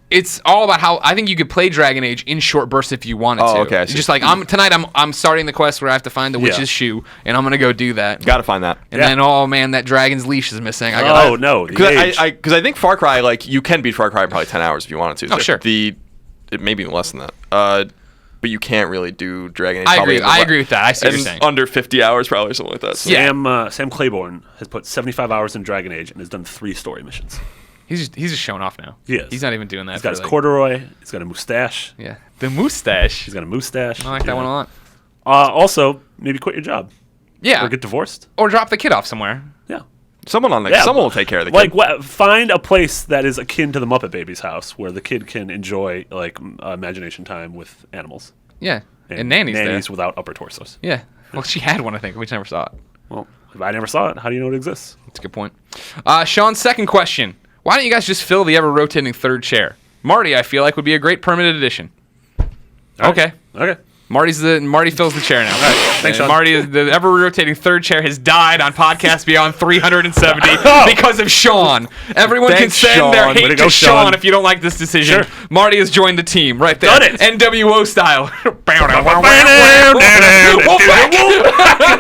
it's all about how I think you could play Dragon Age in short bursts if you wanted to. Oh, okay. Just like tonight, I'm starting the quest where I have to find the witch's shoe, and I'm gonna go do that. Got to find that. And then, oh man, that dragon's leash is missing. No, because I think Far Cry, like, you can beat Far Cry in probably 10 hours if you wanted to. Oh, sure. It may be even less than that. But you can't really do Dragon Age. I agree with that. I see what you're saying. Under 50 hours, probably, something like that. So. Sam Claiborne has put 75 hours in Dragon Age and has done 3 story missions. He's just showing off now. He is. He's not even doing that. He's got his corduroy. He's got a mustache. Yeah, the mustache. He's got a mustache. I like that one a lot. Also, maybe quit your job. Yeah. Or get divorced. Or drop the kid off somewhere. Yeah. Someone will take care of the kid. Like, find a place that is akin to the Muppet Babies house where the kid can enjoy like imagination time with animals. Yeah. And nannies there. Without upper torsos. Yeah. Well, she had one, I think. We just never saw it. Well, if I never saw it, how do you know it exists? That's a good point. Sean's second question. Why don't you guys just fill the ever-rotating third chair? Marty, I feel like, would be a great permanent addition. Okay. Marty fills the chair now. All right. Thanks, Sean. Marty, the ever-rotating third chair has died on Podcast Beyond 370 because of Sean. Everyone can send their hate to Sean if you don't like this decision. Sure. Marty has joined the team right there. Done it. NWO style.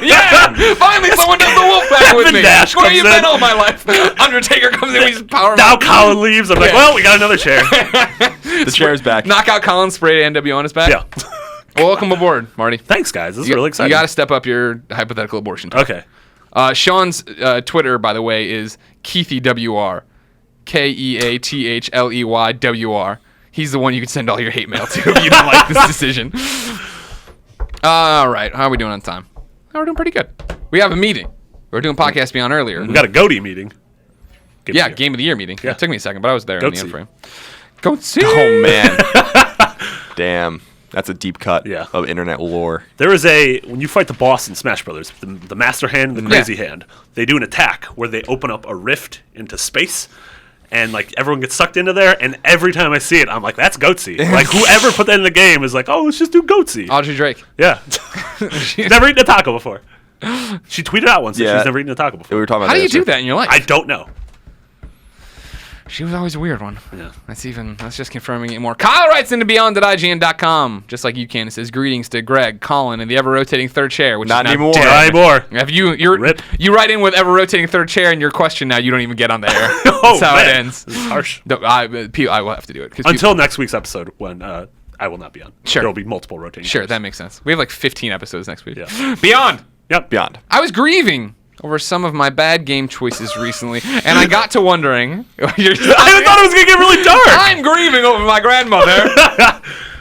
Yeah! Finally someone does the wolf back with me. Nash Where comes you in. been all my life? Undertaker comes in, he's power. Now Colin leaves. I'm like, well, we got another chair. The chair's back. Knockout Colin, spray NW on his back. Yeah. Well, welcome aboard, Marty. Thanks, guys. This is really exciting. You got to step up your hypothetical abortion talk. Okay. Sean's Twitter, by the way, is KeithyWR. Keathleywr. He's the one you can send all your hate mail to if you don't like this decision. All right. How are we doing on time? We're doing pretty good. We have a meeting. We were doing Podcast Beyond earlier. We got a Goatee meeting. Game of the Year meeting. Yeah. It took me a second, but I was there in the Goatsy. end frame. Goatsy. Oh man. Damn. That's a deep cut of internet lore. There is when you fight the boss in Smash Brothers, the Master Hand and the Crazy Hand, they do an attack where they open up a rift into space, and like everyone gets sucked into there. And every time I see it, I'm like, "That's Goatsy." Like whoever put that in the game is like, "Oh, let's just do Goatsy." Audrey Drake. Yeah, she's never eaten a taco before. She tweeted out once that she's never eaten a taco before. We were talking about How do you yesterday. do that in your life? I don't know. She was always a weird one. Yeah. That's just confirming it more. Kyle writes into beyond.ign.com, just like you can. It says, greetings to Greg, Colin, and the ever-rotating third chair. Which Not is anymore. dead. Not anymore. Have Rip. you write in with ever-rotating third chair, and your question now, you don't even get on the air. Oh, That's how man. it ends. This is harsh. No, I will have to do it. 'cause Until next week's episode when I will not be on. Sure. There will be multiple rotating. Sure, chairs. that makes sense. We have like 15 episodes next week. Yeah. Beyond! Yep. Beyond. I was grieving over some of my bad game choices recently, and I got to wondering. I thought it was gonna get really dark. I'm grieving over my grandmother.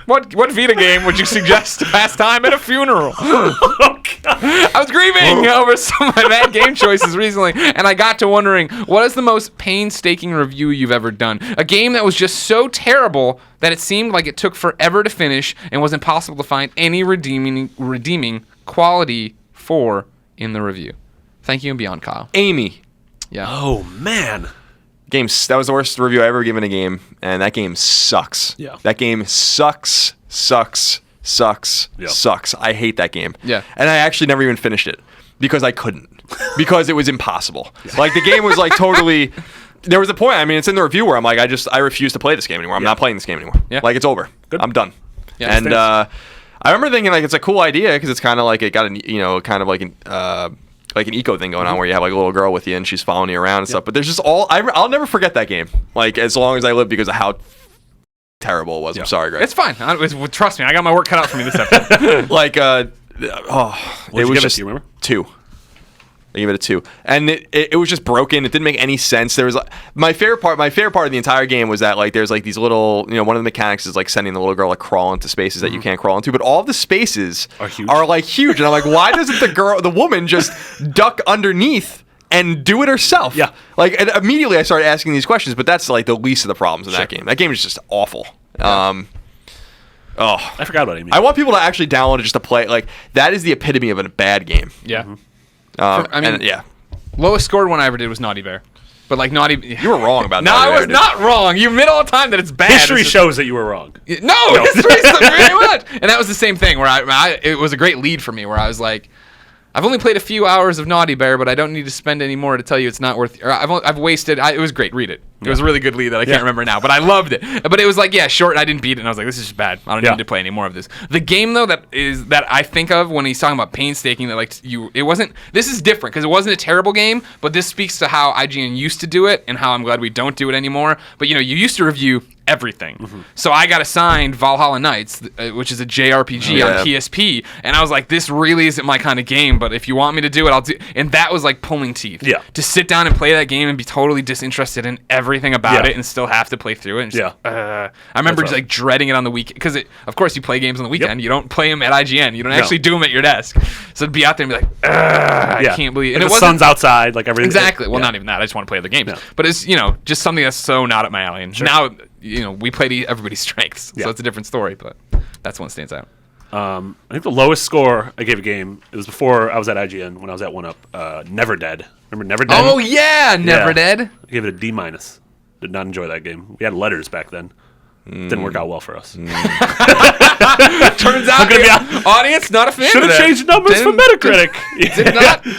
What Vita game would you suggest to pass time at a funeral? Oh, God. I was grieving over some of my bad game choices recently, and I got to wondering, what is the most painstaking review you've ever done? A game that was just so terrible that it seemed like it took forever to finish and was impossible to find any redeeming quality for in the review. Thank you and beyond, Kyle. Amy. Yeah. Oh man. That was the worst review I ever given a game, and that game sucks. Yeah. That game sucks. Yep. I hate that game. Yeah. And I actually never even finished it because I couldn't. Because it was impossible. Like the game was like totally. There was a point. I mean, it's in the review where I'm like, I refuse to play this game anymore. I'm not playing this game anymore. Yeah. Like it's over. Good. I'm done. Yeah, and I remember thinking like it's a cool idea because it's kind of like it got kind of like an eco thing going on where you have like a little girl with you and she's following you around and stuff. But there's just I'll never forget that game. Like as long as I live because of how terrible it was. I'm sorry, Greg. It's fine. Trust me, I got my work cut out for me this episode. Like What it did was you give just it, do you remember? 2. I gave it a 2, and it was just broken. It didn't make any sense. There was my favorite part of the entire game was that like there's like these little one of the mechanics is like sending the little girl like crawl into spaces that you can't crawl into, but all of the spaces are like huge, and I'm like, why doesn't the woman just duck underneath and do it herself? Yeah. Like and immediately I started asking these questions, but that's like the least of the problems in that game. That game is just awful. I forgot about Amy. I want people to actually download it just to play. Like that is the epitome of a bad game. Yeah. I mean, yeah. Lowest scored one I ever did was Naughty Bear. But like Naughty You were wrong about No, Naughty I Bear, was dude. not wrong. You admit all the time that it's bad. History It's just- shows that you were wrong. No, history's very much. And that was the same thing where it was a great lead for me where I was like, I've only played a few hours of Naughty Bear, but I don't need to spend any more to tell you it's not worth. Or I've wasted. It was great. Read it. It was a really good lead that I can't remember now, but I loved it. But it was like, short. And I didn't beat it, and I was like, this is just bad. I don't need to play any more of this. The game though that I think of when he's talking about painstaking that it wasn't. This is different because it wasn't a terrible game, but this speaks to how IGN used to do it and how I'm glad we don't do it anymore. But you used to review everything. So I got assigned Valhalla Knights, which is a JRPG on PSP, and I was like, this really isn't my kind of game, but if you want me to do it, I'll do. And that was like pulling teeth. Yeah. To sit down and play that game and be totally disinterested in everything about it and still have to play through it. And just, I remember just like dreading it on the weekend because of course you play games on the weekend. You don't play them at IGN. You don't actually do them at your desk. So to be out there and be like, I can't believe. And the sun's outside, like everything. Exactly. Well, not even that. I just want to play other games. But it's just something that's so not at my alley. And now we play to everybody's strengths, so it's a different story. But that's one that stands out. I think the lowest score I gave a game, it was before I was at IGN when I was at 1UP. Never Dead. Remember Never Dead? Oh yeah, Never Dead. I gave it a D-. Did not enjoy that game. We had letters back then. Didn't work out well for us. Turns out the audience not a fan. Should have changed numbers for Metacritic.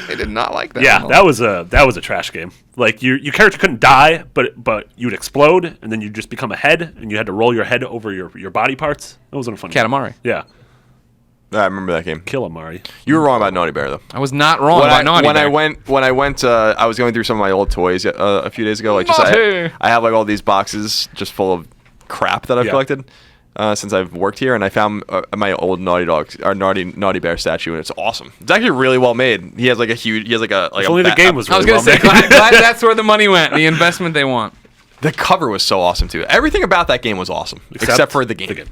They did not like that. Yeah, that was a trash game. Like your character couldn't die, but you'd explode, and then you'd just become a head, and you had to roll your head over your body parts. That wasn't a fun game. Katamari. Yeah. I remember that game. Kill him, Marty. You were wrong about Naughty Bear, though. I was not wrong about Naughty Bear. When I went, I was going through some of my old toys a few days ago. Like, I have like all these boxes just full of crap that I've collected since I've worked here, and I found my old Naughty Bear statue, and it's awesome. It's actually really well made. He has like a huge. He has like a. Like only the game was. Really I was gonna say, glad that's where the money went. The investment they want. The cover was so awesome too. Everything about that game was awesome, except for the game.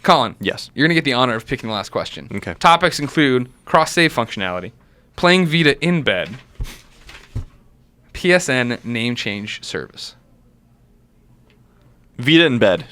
Colin, yes, you're gonna get the honor of picking the last question. Okay. Topics include cross-save functionality, playing Vita in bed, PSN name change service. Vita in bed.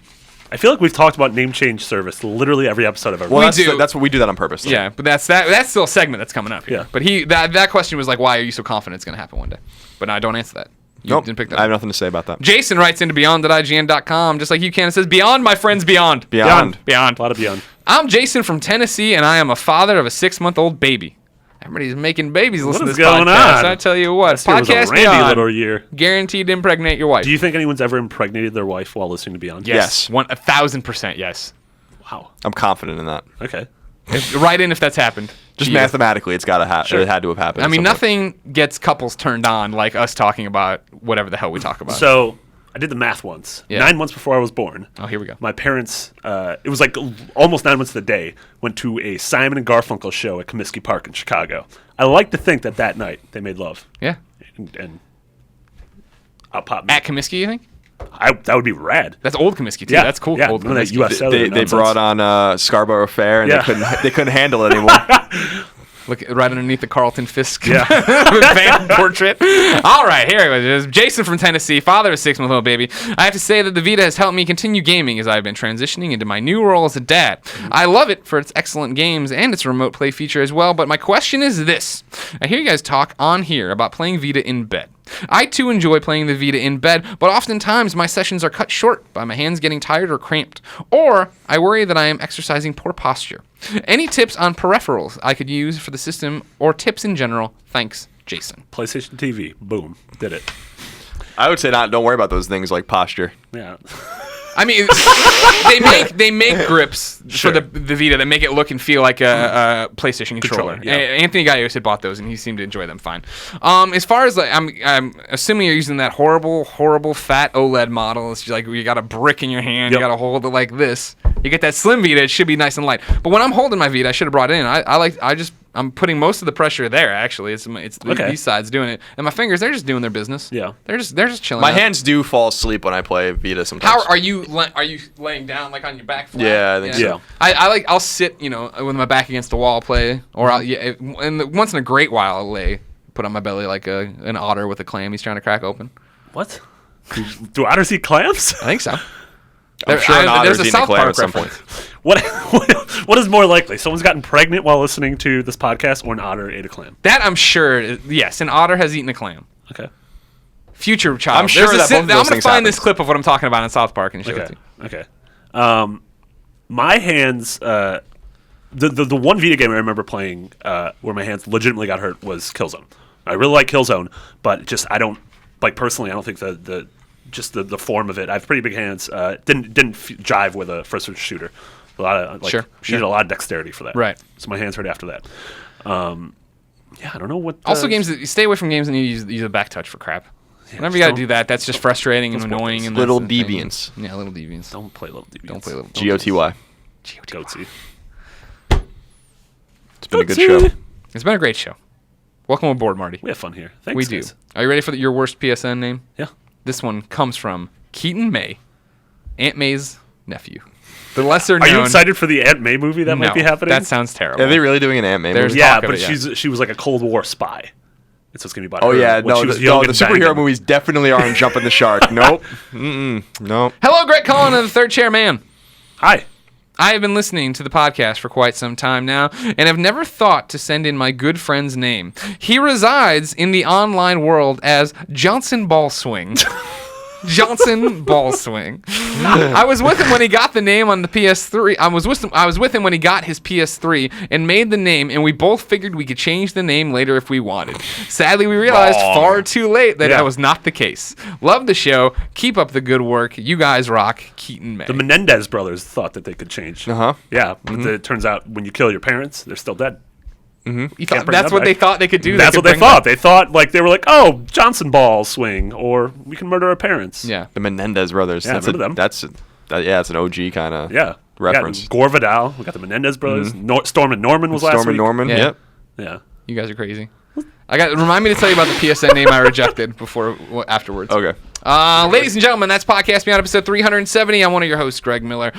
I feel like we've talked about name change service literally every episode I've ever. Well, that's what we do that on purpose. Though. Yeah, but that's still a segment that's coming up here. Yeah. But that question was like, why are you so confident it's gonna happen one day? But I don't answer that. You didn't pick that. I have nothing to say about that. Jason writes into beyond.ign.com, just like you can. It says, Beyond, my friends, beyond. Beyond. Beyond. A lot of beyond. I'm Jason from Tennessee, and I am a father of a 6-month-old baby. Everybody's making babies listening to this going podcast. on? I tell you what, This year was a Podcast randy Beyond, little year. guaranteed to impregnate your wife. Do you think anyone's ever impregnated their wife while listening to Beyond? Yes. 1,000% yes. Wow. I'm confident in that. Okay. Write in if that's happened. Just mathematically, it's got to happen. Sure. It had to have happened. I mean, at some point. nothing gets couples turned on like us talking about whatever the hell we talk about. So I did the math once. Yeah. 9 months before I was born. Oh, here we go. My parents, it was like almost 9 months of the day, went to a Simon and Garfunkel show at Comiskey Park in Chicago. I like to think that night they made love. Yeah. And I'll pop me. At Comiskey, you think? That would be rad. That's old Comiskey, too. Yeah, That's cool. yeah, Old remember that Comiskey. US Southern They nonsense. brought on Scarborough Fair, and they couldn't handle it anymore. Look right underneath the Carlton Fisk Yeah. fan portrait. All right, here it is. Jason from Tennessee, father of a 6-month-old baby. I have to say that the Vita has helped me continue gaming as I've been transitioning into my new role as a dad. I love it for its excellent games and its remote play feature as well, but my question is this. I hear you guys talk on here about playing Vita in bed. I too enjoy playing the Vita in bed, but oftentimes my sessions are cut short by my hands getting tired or cramped, or I worry that I am exercising poor posture. Any tips on peripherals I could use for the system, or tips in general? Thanks, Jason. PlayStation TV. Boom. Did it. I would say don't worry about those things like posture. Yeah. I mean, they make grips for the Vita that make it look and feel like a PlayStation controller. Yeah. Anthony Gallegos had bought those, and he seemed to enjoy them fine. As far as like, I'm assuming you're using that horrible fat OLED model. It's just like you got a brick in your hand, you got to hold it like this. You get that slim Vita, it should be nice and light. But when I'm holding my Vita, I should have brought it in. I'm putting most of the pressure there. Actually, it's these sides doing it, and my fingers, they're just doing their business. Yeah, they're just chilling. My out. hands do fall asleep when I play Vita sometimes. How are you laying down like on your back flat? Yeah, I think so. I'll sit with my back against the wall, play, or once in a great while I'll put on my belly like an otter with a clam he's trying to crack open. What? Do otters eat clams? I think so. I'm sure an otter's eating a clam at some point. What is more likely? Someone's gotten pregnant while listening to this podcast, or an otter ate a clam? That I'm sure. Yes, an otter has eaten a clam. Okay. Future child. I'm sure that both of those I'm going to things find happen. this clip of what I'm talking about in South Park and show it to you. Okay. My hands. The one Vita game I remember playing where my hands legitimately got hurt was Killzone. I really like Killzone, but just I don't personally. I don't think the form of it. I have pretty big hands. Didn't jive with a first-person shooter. A lot of needed a lot of dexterity for that. Right. So my hands hurt after that. I don't know what. Also, games that you stay away from games that you use a back touch for crap. Whenever you got to do that, that's just frustrating and annoying. And Little that's the thing. deviants. Yeah, little deviants. Don't play little deviants. Don't play little. GOTY. Goatsy. It's been a good show. It's been a great show. Welcome aboard, Marty. We have fun here. Thanks, We do. guys. Are you ready for your worst PSN name? Yeah. This one comes from Keaton May, Aunt May's nephew. The lesser known. Are you excited for the Aunt May movie that might be happening? That sounds terrible. Are they really doing an Aunt May There's movie? Yeah, talk of but it, she was like a Cold War spy. That's what's gonna be about. Oh her yeah, when no, she was the young and superhero banging. movies definitely aren't jumping the shark. Nope. Nope. Hello, Greg Colin of the Third Chair Man. Hi. I have been listening to the podcast for quite some time now, and have never thought to send in my good friend's name. He resides in the online world as Johnson Ball Swing. Johnson Ball Swing. I was with him when he got the name on the PS3. I was with him when he got his PS3 and made the name, and we both figured we could change the name later if we wanted. Sadly, we realized far too late that that was not the case. Love the show. Keep up the good work. You guys rock. Keaton May. The Menendez brothers thought that they could change. Yeah, but it turns out when you kill your parents, they're still dead. That's what they thought they could do. That's what they thought. They thought, like, they were like, oh, Johnson Ball Swing, or we can murder our parents. Yeah. The Menendez brothers. Yeah, remember them? It's an OG kind of reference. Yeah, Gore Vidal. We got the Menendez brothers. Storm and Norman was last week. Storm and Norman, yep. Yeah. You guys are crazy. Remind me to tell you about the PSN name I rejected afterwards. Okay. Ladies and gentlemen, that's Podcast Beyond episode 370. I'm one of your hosts, Greg Miller.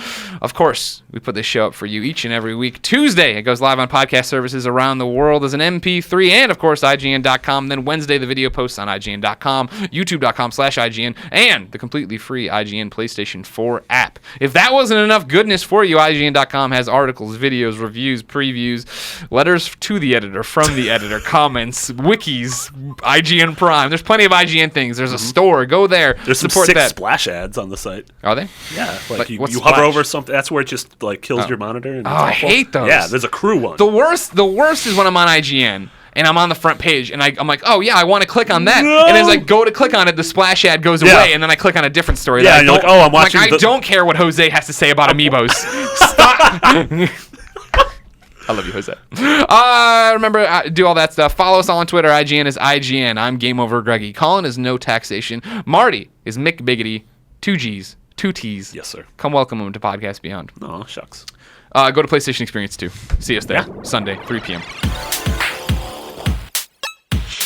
Of course, we put this show up for you each and every week. Tuesday, it goes live on podcast services around the world as an MP3 and, of course, ign.com. Then Wednesday, the video posts on ign.com, youtube.com/ign, and the completely free IGN PlayStation 4 app. If that wasn't enough goodness for you, ign.com has articles, videos, reviews, previews, letters to the editor, from the editor, comments, wikis, IGN Prime. There's plenty of IGN things. There's a store. Go there. There's some sick splash ads on the site. Are they? Yeah, like you hover over something. That's where it just like kills your monitor. And I hate those. Yeah, there's a crew one. The worst is when I'm on IGN and I'm on the front page and I'm like, oh yeah, I want to click on that, and as I go to click on it, the splash ad goes away, and then I click on a different story. Yeah, and you're like, oh, I'm watching. I don't care what Jose has to say about amiibos. Stop. I love you, Jose. Remember, do all that stuff. Follow us all on Twitter. IGN is IGN. I'm Game Over Greggy. Colin is No Taxation. Marty is Mick Biggity. 2 G's, 2 T's. Yes, sir. Come welcome him to Podcast Beyond. Oh, shucks. Go to PlayStation Experience 2. See us there. Sunday, 3 p.m.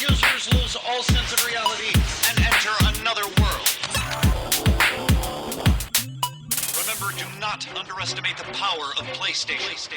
Users lose all sense of reality and enter another world. Remember, do not underestimate the power of PlayStation.